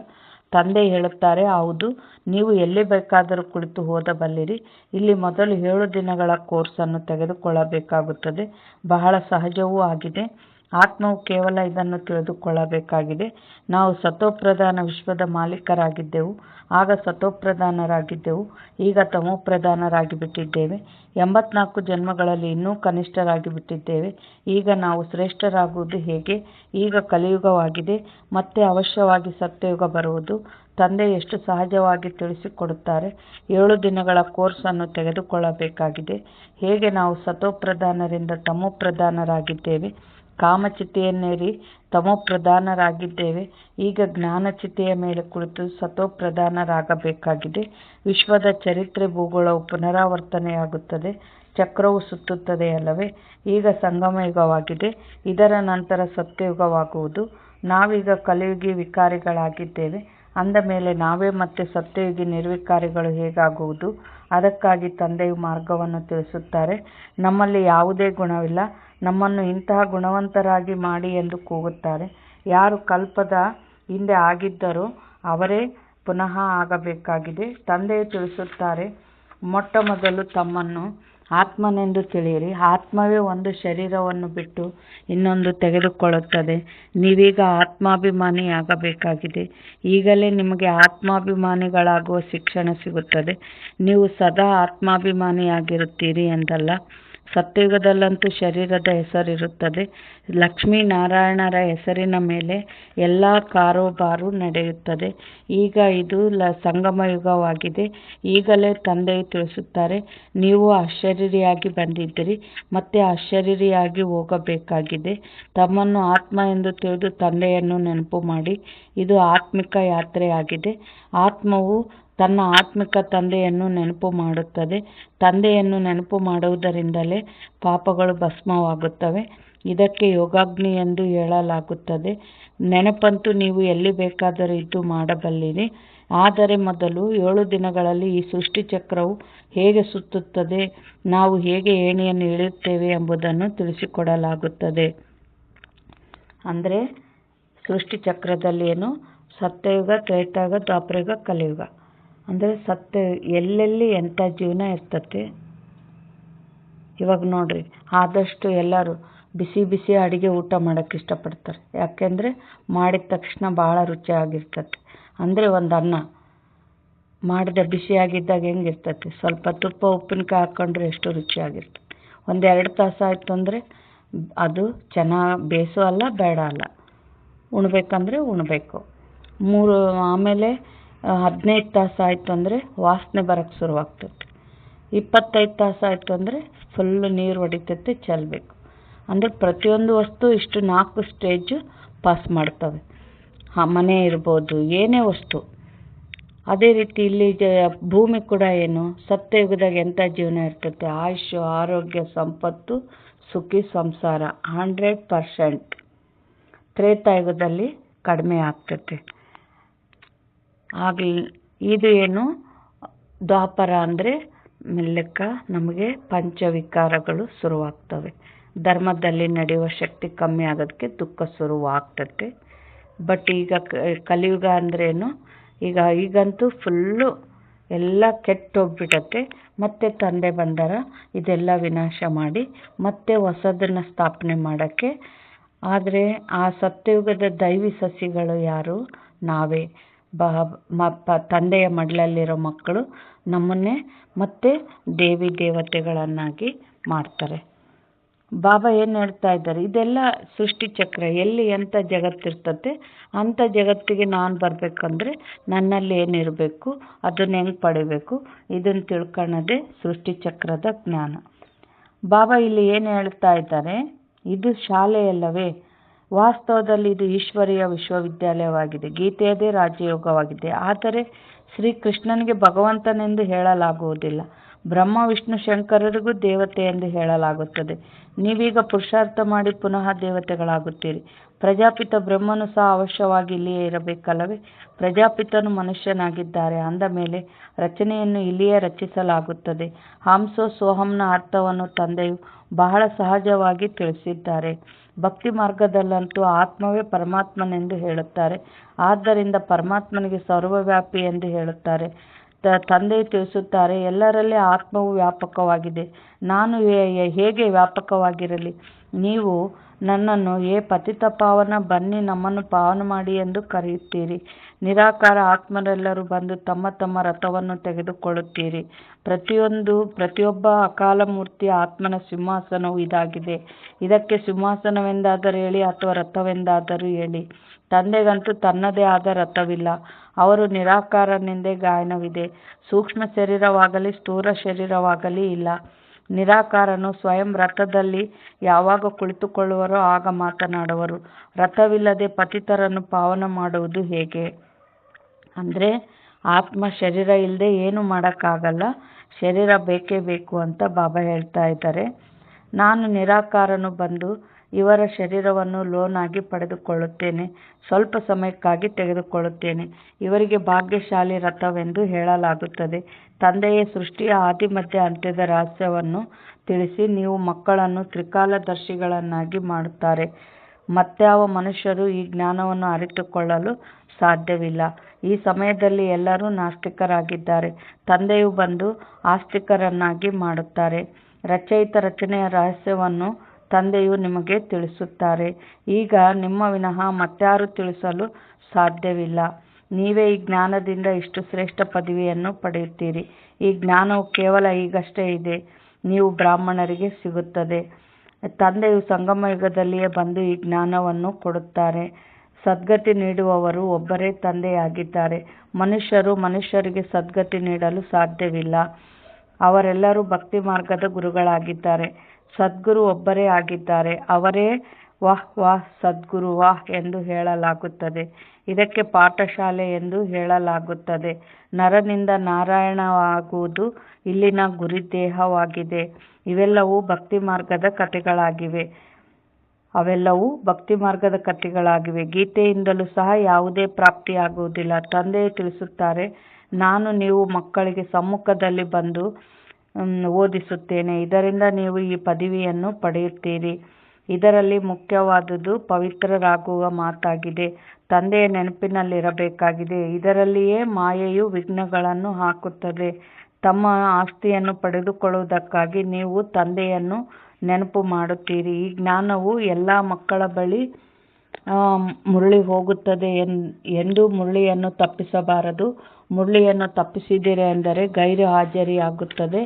ತಂದೆ ಹೇಳುತ್ತಾರೆ, ಹೌದು, ನೀವು ಎಲ್ಲಿ ಬೇಕಾದರೂ ಕುಳಿತು ಓದಬಲ್ಲಿರಿ. ಇಲ್ಲಿ ಮೊದಲು 7 ದಿನಗಳ ಕೋರ್ಸನ್ನು ತೆಗೆದುಕೊಳ್ಳಬೇಕಾಗುತ್ತದೆ. ಬಹಳ ಸಹಜವೂ ಆಗಿದೆ. ಆತ್ಮವು ಕೇವಲ ಇದನ್ನು ತಿಳಿದುಕೊಳ್ಳಬೇಕಾಗಿದೆ. ನಾವು ಸತೋಪ್ರಧಾನ ವಿಶ್ವದ ಮಾಲೀಕರಾಗಿದ್ದೆವು, ಆಗ ಸತೋಪ್ರಧಾನರಾಗಿದ್ದೆವು, ಈಗ ತಮೋಪ್ರಧಾನರಾಗಿ ಬಿಟ್ಟಿದ್ದೇವೆ. 84 ಜನ್ಮಗಳಲ್ಲಿ ಇನ್ನೂ ಕನಿಷ್ಠರಾಗಿ ಬಿಟ್ಟಿದ್ದೇವೆ. ಈಗ ನಾವು ಶ್ರೇಷ್ಠರಾಗುವುದು ಹೇಗೆ? ಈಗ ಕಲಿಯುಗವಾಗಿದೆ, ಮತ್ತೆ ಅವಶ್ಯವಾಗಿ ಸತ್ಯಯುಗ ಬರುವುದು. ತಂದೆ ಎಷ್ಟು ಸಹಜವಾಗಿ ತಿಳಿಸಿಕೊಡುತ್ತಾರೆ. 7 ದಿನಗಳ ಕೋರ್ಸನ್ನು ತೆಗೆದುಕೊಳ್ಳಬೇಕಾಗಿದೆ. ಹೇಗೆ ನಾವು ಸತೋಪ್ರಧಾನರಿಂದ ತಮೋಪ್ರಧಾನರಾಗಿದ್ದೇವೆ, ಕಾಮಚಿತೆಯನ್ನೇರಿ ತಮೋಪ್ರಧಾನರಾಗಿದ್ದೇವೆ, ಈಗ ಜ್ಞಾನಚಿತೆಯ ಮೇಲೆ ಕುಳಿತು ಸತೋಪ್ರಧಾನರಾಗಬೇಕಾಗಿದೆ. ವಿಶ್ವದ ಚರಿತ್ರೆ ಭೂಗೋಳವು ಪುನರಾವರ್ತನೆಯಾಗುತ್ತದೆ, ಚಕ್ರವು ಸುತ್ತುತ್ತದೆ ಅಲ್ಲವೇ? ಈಗ ಸಂಗಮಯುಗವಾಗಿದೆ, ಇದರ ನಂತರ ಸತ್ಯಯುಗವಾಗುವುದು. ನಾವೀಗ ಕಲಿಯುಗಿ ವಿಕಾರಿಗಳಾಗಿದ್ದೇವೆ. ಅಂದ ಮೇಲೆ ನಾವೇ ಮತ್ತೆ ಸತ್ಯಯುಗಿ ನಿರ್ವಿಕಾರಿಗಳು ಹೇಗಾಗುವುದು? ಅದಕ್ಕಾಗಿ ತಂದೆಯು ಮಾರ್ಗವನ್ನು ತಿಳಿಸುತ್ತಾರೆ. ನಮ್ಮಲ್ಲಿ ಯಾವುದೇ ಗುಣವಿಲ್ಲ, ನಮ್ಮನ್ನು ಇಂತಹ ಗುಣವಂತರಾಗಿ ಮಾಡಿ ಎಂದು ಕೂಗುತ್ತಾರೆ. ಯಾರು ಕಲ್ಪದ ಹಿಂದೆ ಆಗಿದ್ದರೋ ಅವರೇ ಪುನಃ ಆಗಬೇಕಾಗಿದೆ. ತಂದೆಯು ತಿಳಿಸುತ್ತಾರೆ, ಮೊಟ್ಟ ಮೊದಲು ತಮ್ಮನ್ನು ಆತ್ಮನೆಂದು ತಿಳಿಯಿರಿ. ಆತ್ಮವೇ ಒಂದು ಶರೀರವನ್ನು ಬಿಟ್ಟು ಇನ್ನೊಂದು ತೆಗೆದುಕೊಳ್ಳುತ್ತದೆ. ನೀವೀಗ ಆತ್ಮಾಭಿಮಾನಿಯಾಗಬೇಕಾಗಿದೆ. ಈಗಲೇ ನಿಮಗೆ ಆತ್ಮಾಭಿಮಾನಿಗಳಾಗುವ ಶಿಕ್ಷಣ ಸಿಗುತ್ತದೆ. ನೀವು ಸದಾ ಆತ್ಮಾಭಿಮಾನಿಯಾಗಿರುತ್ತೀರಿ ಎಂದಲ್ಲ. ಸತ್ಯಯುಗದಲ್ಲಂತೂ ಶರೀರದ ಹೆಸರಿರುತ್ತದೆ. ಲಕ್ಷ್ಮೀನಾರಾಯಣರ ಹೆಸರಿನ ಮೇಲೆ ಎಲ್ಲ ಕಾರೋಬಾರು ನಡೆಯುತ್ತದೆ. ಈಗ ಇದು ಸಂಗಮಯುಗವಾಗಿದೆ. ಈಗಲೇ ತಂದೆಯು ತಿಳಿಸುತ್ತಾರೆ, ನೀವು ಅಶರೀರಿಯಾಗಿ ಬಂದಿದ್ದೀರಿ, ಮತ್ತೆ ಅಶರೀರಿಯಾಗಿ ಹೋಗಬೇಕಾಗಿದೆ. ತಮ್ಮನ್ನು ಆತ್ಮ ಎಂದು ತಿಳಿದು ತಂದೆಯನ್ನು ನೆನಪು ಮಾಡಿ. ಇದು ಆತ್ಮಿಕ ಯಾತ್ರೆಯಾಗಿದೆ. ಆತ್ಮವು ತನ್ನ ಆತ್ಮಿಕ ತಂದೆಯನ್ನು ನೆನಪು ಮಾಡುತ್ತದೆ. ತಂದೆಯನ್ನು ನೆನಪು ಮಾಡುವುದರಿಂದಲೇ ಪಾಪಗಳು ಭಸ್ಮವಾಗುತ್ತವೆ. ಇದಕ್ಕೆ ಯೋಗಾಗ್ನಿ ಎಂದು ಹೇಳಲಾಗುತ್ತದೆ. ನೆನಪಂತೂ ನೀವು ಎಲ್ಲಿ ಬೇಕಾದರೂ ಇದ್ದು ಮಾಡಬಲ್ಲಿರಿ. ಆದರೆ ಮೊದಲು 7 ದಿನಗಳಲ್ಲಿ ಈ ಸೃಷ್ಟಿ ಚಕ್ರವು ಹೇಗೆ ಸುತ್ತುತ್ತದೆ, ನಾವು ಹೇಗೆ ಏಣಿಯನ್ನು ಇಳಿಯುತ್ತೇವೆ ಎಂಬುದನ್ನು ತಿಳಿಸಿಕೊಡಲಾಗುತ್ತದೆ. ಅಂದರೆ ಸೃಷ್ಟಿ ಚಕ್ರದಲ್ಲಿ ಏನು? ಸತ್ಯಯುಗ, ತ್ರೇತಾಯುಗ, ದ್ವಾಪರಯುಗ, ಕಲಿಯುಗ. ಅಂದರೆ ಸತ್ಯ ಎಲ್ಲೆಲ್ಲಿ ಎಂಥ ಜೀವನ ಇರ್ತತೆ. ಇವಾಗ ನೋಡ್ರಿ, ಆದಷ್ಟು ಎಲ್ಲರೂ ಬಿಸಿ ಬಿಸಿ ಅಡುಗೆ ಊಟ ಮಾಡೋಕ್ಕೆ ಇಷ್ಟಪಡ್ತಾರೆ. ಯಾಕೆಂದರೆ ಮಾಡಿದ ತಕ್ಷಣ ಭಾಳ ರುಚಿಯಾಗಿರ್ತದೆ. ಅಂದರೆ ಒಂದು ಅನ್ನ ಮಾಡಿದ ಬಿಸಿಯಾಗಿದ್ದಾಗ ಹೆಂಗಿರ್ತೈತಿ, ಸ್ವಲ್ಪ ತುಪ್ಪ ಉಪ್ಪಿನಕಾಯಿ ಹಾಕ್ಕೊಂಡ್ರೆ ಎಷ್ಟು ರುಚಿಯಾಗಿರ್ತದೆ. 1-2 ತಾಸು ಆಯಿತು ಅಂದರೆ ಅದು ಚೆನ್ನಾಗಿ ಬೇಯಿಸೋ ಅಲ್ಲ, ಬೇಡ ಅಲ್ಲ, ಉಣ್ಬೇಕಂದ್ರೆ ಉಣ್ಬೇಕು. ಆಮೇಲೆ 15 ತಾಸು ಆಯಿತು ಅಂದರೆ ವಾಸನೆ ಬರೋಕ್ಕೆ ಶುರುವಾಗ್ತೈತಿ. 25 ತಾಸು ಆಯಿತು ಅಂದರೆ ಫುಲ್ಲು ನೀರು ಹೊಡಿತೈತೆ, ಚೆಲ್ಲಬೇಕು. ಅಂದರೆ ಪ್ರತಿಯೊಂದು ವಸ್ತು ಇಷ್ಟು 4 ಸ್ಟೇಜು ಪಾಸ್ ಮಾಡ್ತವೆ. ಮನೆ ಇರ್ಬೋದು, ಏನೇ ವಸ್ತು. ಅದೇ ರೀತಿ ಇಲ್ಲಿ ಭೂಮಿ ಕೂಡ ಏನು, ಸತ್ಯಯುಗದಾಗ ಎಂಥ ಜೀವನ ಇರ್ತೈತೆ, ಆಯುಷ್ಯ, ಆರೋಗ್ಯ, ಸಂಪತ್ತು, ಸುಖಿ ಸಂಸಾರ 100%. ತ್ರೇತಾಯುಗದಲ್ಲಿ ಕಡಿಮೆ ಆಗ್ತೈತೆ. ಆಗಲಿ ಇದು ಏನು, ದ್ವಾಪರ ಅಂದರೆ ಮೆಲ್ಲಕ್ಕ ನಮಗೆ ಪಂಚವಿಕಾರಗಳು ಶುರುವಾಗ್ತವೆ. ಧರ್ಮದಲ್ಲಿ ನಡೆಯುವ ಶಕ್ತಿ ಕಮ್ಮಿ ಆಗೋದಕ್ಕೆ ದುಃಖ ಶುರುವಾಗ್ತೈತೆ. ಬಟ್ ಈಗ ಕಲಿಯುಗ ಅಂದ್ರೇನು, ಈಗಂತೂ ಫುಲ್ಲು ಎಲ್ಲ ಕೆಟ್ಟೋಗ್ಬಿಟ್ಟತೆ. ಮತ್ತೆ ತಂದೆ ಬಂದಾರ ಇದೆಲ್ಲ ವಿನಾಶ ಮಾಡಿ ಮತ್ತೆ ಹೊಸದನ್ನು ಸ್ಥಾಪನೆ ಮಾಡೋಕ್ಕೆ. ಆದರೆ ಆ ಸತ್ಯಯುಗದ ದೈವಿ ಸಸಿಗಳು ಯಾರು, ನಾವೇ. ತಂದೆಯ ಮಡ್ಲಲ್ಲಿರೋ ಮಕ್ಕಳು ನಮ್ಮನ್ನೇ ಮತ್ತೆ ದೇವಿ ದೇವತೆಗಳನ್ನಾಗಿ ಮಾಡ್ತಾರೆ. ಬಾಬಾ ಏನು ಹೇಳ್ತಾ ಇದ್ದಾರೆ, ಇದೆಲ್ಲ ಸೃಷ್ಟಿ ಚಕ್ರ. ಎಲ್ಲಿ ಎಂಥ ಜಗತ್ತಿರ್ತತೆ ಅಂಥ ಜಗತ್ತಿಗೆ ನಾನು ಬರಬೇಕಂದ್ರೆ ನನ್ನಲ್ಲಿ ಏನಿರಬೇಕು, ಅದನ್ನು ಹೆಂಗೆ ಪಡಿಬೇಕು, ಇದನ್ನು ತಿಳ್ಕೊಳ್ಳೋದೇ ಸೃಷ್ಟಿ ಚಕ್ರದ ಜ್ಞಾನ. ಬಾಬಾ ಇಲ್ಲಿ ಏನು ಹೇಳ್ತಾ ಇದ್ದಾರೆ, ಇದು ಶಾಲೆಯಲ್ಲವೇ, ವಾಸ್ತವದಲ್ಲಿ ಇದು ಈಶ್ವರೀಯ ವಿಶ್ವವಿದ್ಯಾಲಯವಾಗಿದೆ. ಗೀತೆಯದೇ ರಾಜಯೋಗವಾಗಿದೆ. ಆದರೆ ಶ್ರೀಕೃಷ್ಣನಿಗೆ ಭಗವಂತನೆಂದು ಹೇಳಲಾಗುವುದಿಲ್ಲ. ಬ್ರಹ್ಮ ವಿಷ್ಣು ಶಂಕರರಿಗೂ ದೇವತೆ ಎಂದು ಹೇಳಲಾಗುತ್ತದೆ. ನೀವೀಗ ಪುರುಷಾರ್ಥ ಮಾಡಿ ಪುನಃ ದೇವತೆಗಳಾಗುತ್ತೀರಿ. ಪ್ರಜಾಪಿತ ಬ್ರಹ್ಮನು ಸಹ ಅವಶ್ಯವಾಗಿ ಇಲ್ಲಿಯೇ ಇರಬೇಕಲ್ಲವೇ. ಪ್ರಜಾಪಿತನು ಮನುಷ್ಯನಾಗಿದ್ದಾರೆ ಅಂದ ಮೇಲೆ ರಚನೆಯನ್ನು ಇಲ್ಲಿಯೇ ರಚಿಸಲಾಗುತ್ತದೆ. ಹಂಸೋ ಸೋಹಂನ ಅರ್ಥವನ್ನು ತಂದೆಯು ಬಹಳ ಸಹಜವಾಗಿ ತಿಳಿಸಿದ್ದಾರೆ. ಭಕ್ತಿ ಮಾರ್ಗದಲ್ಲಂತೂ ಆತ್ಮವೇ ಪರಮಾತ್ಮನೆಂದು ಹೇಳುತ್ತಾರೆ. ಆದ್ದರಿಂದ ಪರಮಾತ್ಮನಿಗೆ ಸರ್ವವ್ಯಾಪಿ ಎಂದು ಹೇಳುತ್ತಾರೆ. ತಂದೆಯು ತಿಳಿಸುತ್ತಾರೆ, ಎಲ್ಲರಲ್ಲಿ ಆತ್ಮವು ವ್ಯಾಪಕವಾಗಿದೆ. ನಾನು ಹೇಗೆ ವ್ಯಾಪಕವಾಗಿರಲಿ. ನೀವು ನನ್ನನ್ನು ಪತಿತ ಪಾವನ, ಬನ್ನಿ ನಮ್ಮನ್ನು ಪಾವನ ಮಾಡಿ ಎಂದು ಕರೆಯುತ್ತೀರಿ. ಆತ್ಮರೆಲ್ಲರೂ ಬಂದು ತಮ್ಮ ತಮ್ಮ ರಥವನ್ನು ತೆಗೆದುಕೊಳ್ಳುತ್ತೀರಿ. ಪ್ರತಿಯೊಬ್ಬ ಅಕಾಲ ಮೂರ್ತಿ ಆತ್ಮನ ಸಿಂಹಾಸನವು ಇದಾಗಿದೆ. ಇದಕ್ಕೆ ಸಿಂಹಾಸನವೆಂದಾದರೂ ಹೇಳಿ ಅಥವಾ ರಥವೆಂದಾದರೂ ಹೇಳಿ. ತಂದೆಗಂತೂ ತನ್ನದೇ ಆದ ರಥವಿಲ್ಲ. ಅವರು ನಿರಾಕಾರನೆಂದೇ ಗಾಯನವಿದೆ. ಸೂಕ್ಷ್ಮ ಶರೀರವಾಗಲಿ ಸ್ಥೂಲ ಶರೀರವಾಗಲಿ ಇಲ್ಲ. ನಿರಾಕಾರನು ಸ್ವಯಂ ರಥದಲ್ಲಿ ಯಾವಾಗ ಕುಳಿತುಕೊಳ್ಳುವರೋ ಆಗ ಮಾತನಾಡುವರು. ರಥವಿಲ್ಲದೆ ಪತಿತರನ್ನು ಪಾವನ ಮಾಡುವುದು ಹೇಗೆ? ಅಂದರೆ ಆತ್ಮ ಶರೀರ ಇಲ್ಲದೆ ಏನು ಮಾಡೋಕ್ಕಾಗಲ್ಲ. ಶರೀರ ಬೇಕೇ ಬೇಕು ಅಂತ ಬಾಬಾ ಹೇಳ್ತಾ ಇದ್ದಾರೆ. ನಾನು ನಿರಾಕಾರನು ಬಂದು ಇವರ ಶರೀರವನ್ನು ಲೋನ್ ಆಗಿ ಪಡೆದುಕೊಳ್ಳುತ್ತೇನೆ. ಸ್ವಲ್ಪ ಸಮಯಕ್ಕಾಗಿ ತೆಗೆದುಕೊಳ್ಳುತ್ತೇನೆ. ಇವರಿಗೆ ಭಾಗ್ಯಶಾಲಿ ರಥವೆಂದು ಹೇಳಲಾಗುತ್ತದೆ. ತಂದೆಯೇ ಸೃಷ್ಟಿಯ ಆದಿ ಮಧ್ಯ ಅಂತ್ಯದ ರಹಸ್ಯವನ್ನು ತಿಳಿಸಿ ನೀವು ಮಕ್ಕಳನ್ನು ತ್ರಿಕಾಲದರ್ಶಿಗಳನ್ನಾಗಿ ಮಾಡುತ್ತಾರೆ. ಮತ್ಯಾವ ಮನುಷ್ಯರು ಈ ಜ್ಞಾನವನ್ನು ಅರಿತುಕೊಳ್ಳಲು ಸಾಧ್ಯವಿಲ್ಲ. ಈ ಸಮಯದಲ್ಲಿ ಎಲ್ಲರೂ ನಾಸ್ತಿಕರಾಗಿದ್ದಾರೆ. ತಂದೆಯು ಬಂದು ಆಸ್ತಿಕರನ್ನಾಗಿ ಮಾಡುತ್ತಾರೆ. ರಚಯಿತ ರಚನೆಯ ರಹಸ್ಯವನ್ನು ತಂದೆಯು ನಿಮಗೆ ತಿಳಿಸುತ್ತಾರೆ. ಈಗ ನಿಮ್ಮ ವಿನಃ ಮತ್ಯಾರು ತಿಳಿಸಲು ಸಾಧ್ಯವಿಲ್ಲ. ನೀವೇ ಈ ಜ್ಞಾನದಿಂದ ಇಷ್ಟು ಶ್ರೇಷ್ಠ ಪದವಿಯನ್ನು ಪಡೆಯುತ್ತೀರಿ. ಈ ಜ್ಞಾನವು ಕೇವಲ ಈಗಷ್ಟೇ ಇದೆ. ನೀವು ಬ್ರಾಹ್ಮಣರಿಗೆ ಸಿಗುತ್ತದೆ. ತಂದೆಯು ಸಂಗಮ ಯುಗದಲ್ಲಿಯೇ ಬಂದು ಈ ಜ್ಞಾನವನ್ನು ಕೊಡುತ್ತಾರೆ. ಸದ್ಗತಿ ನೀಡುವವರು ಒಬ್ಬರೇ ತಂದೆಯಾಗಿದ್ದಾರೆ. ಮನುಷ್ಯರು ಮನುಷ್ಯರಿಗೆ ಸದ್ಗತಿ ನೀಡಲು ಸಾಧ್ಯವಿಲ್ಲ. ಅವರೆಲ್ಲರೂ ಭಕ್ತಿ ಮಾರ್ಗದ ಗುರುಗಳಾಗಿದ್ದಾರೆ. ಸದ್ಗುರು ಒಬ್ಬರೇ ಆಗಿದ್ದಾರೆ. ಅವರೇ ವಾಹ್ ವಾಹ್ ಸದ್ಗುರು ವಾಹ್ ಎಂದು ಹೇಳಲಾಗುತ್ತದೆ. ಇದಕ್ಕೆ ಪಾಠಶಾಲೆ ಎಂದು ಹೇಳಲಾಗುತ್ತದೆ. ನರನಿಂದ ನಾರಾಯಣವಾಗುವುದು ಇಲ್ಲಿನ ಗುರಿದೇಹವಾಗಿದೆ. ಇವೆಲ್ಲವೂ ಭಕ್ತಿ ಮಾರ್ಗದ ಕಥೆಗಳಾಗಿವೆ. ಗೀತೆಯಿಂದಲೂ ಸಹ ಯಾವುದೇ ಪ್ರಾಪ್ತಿಯಾಗುವುದಿಲ್ಲ. ತಂದೆಯು ತಿಳಿಸುತ್ತಾರೆ, ನಾನು ನೀವು ಮಕ್ಕಳಿಗೆ ಸಮ್ಮುಖದಲ್ಲಿ ಬಂದು ಓದಿಸುತ್ತೇನೆ. ಇದರಿಂದ ನೀವು ಈ ಪದವಿಯನ್ನು ಪಡೆಯುತ್ತೀರಿ. ಇದರಲ್ಲಿ ಮುಖ್ಯವಾದುದು ಪವಿತ್ರರಾಗುವ ಮಾತಾಗಿದೆ. ತಂದೆಯ ನೆನಪಿನಲ್ಲಿರಬೇಕಾಗಿದೆ. ಇದರಲ್ಲಿಯೇ ಮಾಯೆಯು ವಿಘ್ನಗಳನ್ನು ಹಾಕುತ್ತದೆ. ತಮ್ಮ ಆಸ್ತಿಯನ್ನು ಪಡೆದುಕೊಳ್ಳುವುದಕ್ಕಾಗಿ ನೀವು ತಂದೆಯನ್ನು ನೆನಪು ಮಾಡುತ್ತೀರಿ. ಈ ಜ್ಞಾನವು ಎಲ್ಲ ಮಕ್ಕಳ ಬಳಿ ಮುರಳಿ ಹೋಗುತ್ತದೆ ಎಂದು ಮುರಳಿಯನ್ನು ತಪ್ಪಿಸಬಾರದು. ಮುರಳಿಯನ್ನು ತಪ್ಪಿಸಿದಿರಿ ಎಂದರೆ ಗೈರು ಹಾಜರಿಯಾಗುತ್ತದೆ.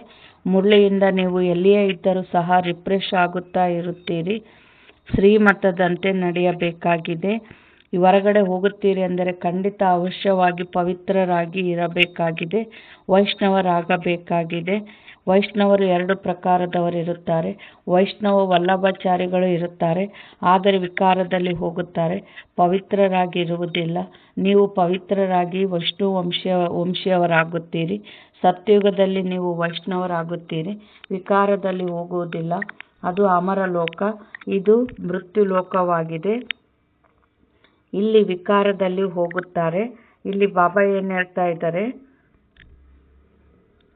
ಮುರಳಿಯಿಂದ ನೀವು ಎಲ್ಲಿಯೇ ಇದ್ದರೂ ಸಹ ರಿಫ್ರೆಶ್ ಆಗುತ್ತಾ ಇರುತ್ತೀರಿ. ಶ್ರೀಮತದಂತೆ ನಡೆಯಬೇಕಾಗಿದೆ. ಹೊರಗಡೆ ಹೋಗುತ್ತೀರಿ ಅಂದರೆ ಖಂಡಿತ ಅವಶ್ಯವಾಗಿ ಪವಿತ್ರರಾಗಿ ಇರಬೇಕಾಗಿದೆ, ವೈಷ್ಣವರಾಗಬೇಕಾಗಿದೆ. ವೈಷ್ಣವರು 2 ಪ್ರಕಾರದವರಿರುತ್ತಾರೆ. ವೈಷ್ಣವ ವಲ್ಲಭಾಚಾರಿಗಳು ಇರುತ್ತಾರೆ, ಆದರೆ ವಿಕಾರದಲ್ಲಿ ಹೋಗುತ್ತಾರೆ, ಪವಿತ್ರರಾಗಿ ಇರುವುದಿಲ್ಲ. ನೀವು ಪವಿತ್ರರಾಗಿ ವಿಷ್ಣು ವಂಶೀಯರಾಗುತ್ತೀರಿ. ಸತ್ಯುಗದಲ್ಲಿ ನೀವು ವೈಷ್ಣವರಾಗುತ್ತೀರಿ, ವಿಕಾರದಲ್ಲಿ ಹೋಗುವುದಿಲ್ಲ. ಅದು ಅಮರ ಲೋಕ, ಇದು ಮೃತ್ಯು ಲೋಕವಾಗಿದೆ. ಇಲ್ಲಿ ವಿಕಾರದಲ್ಲಿ ಹೋಗುತ್ತಾರೆ. ಇಲ್ಲಿ ಬಾಬಾ ಏನು ಹೇಳ್ತಾ ಇದ್ದಾರೆ,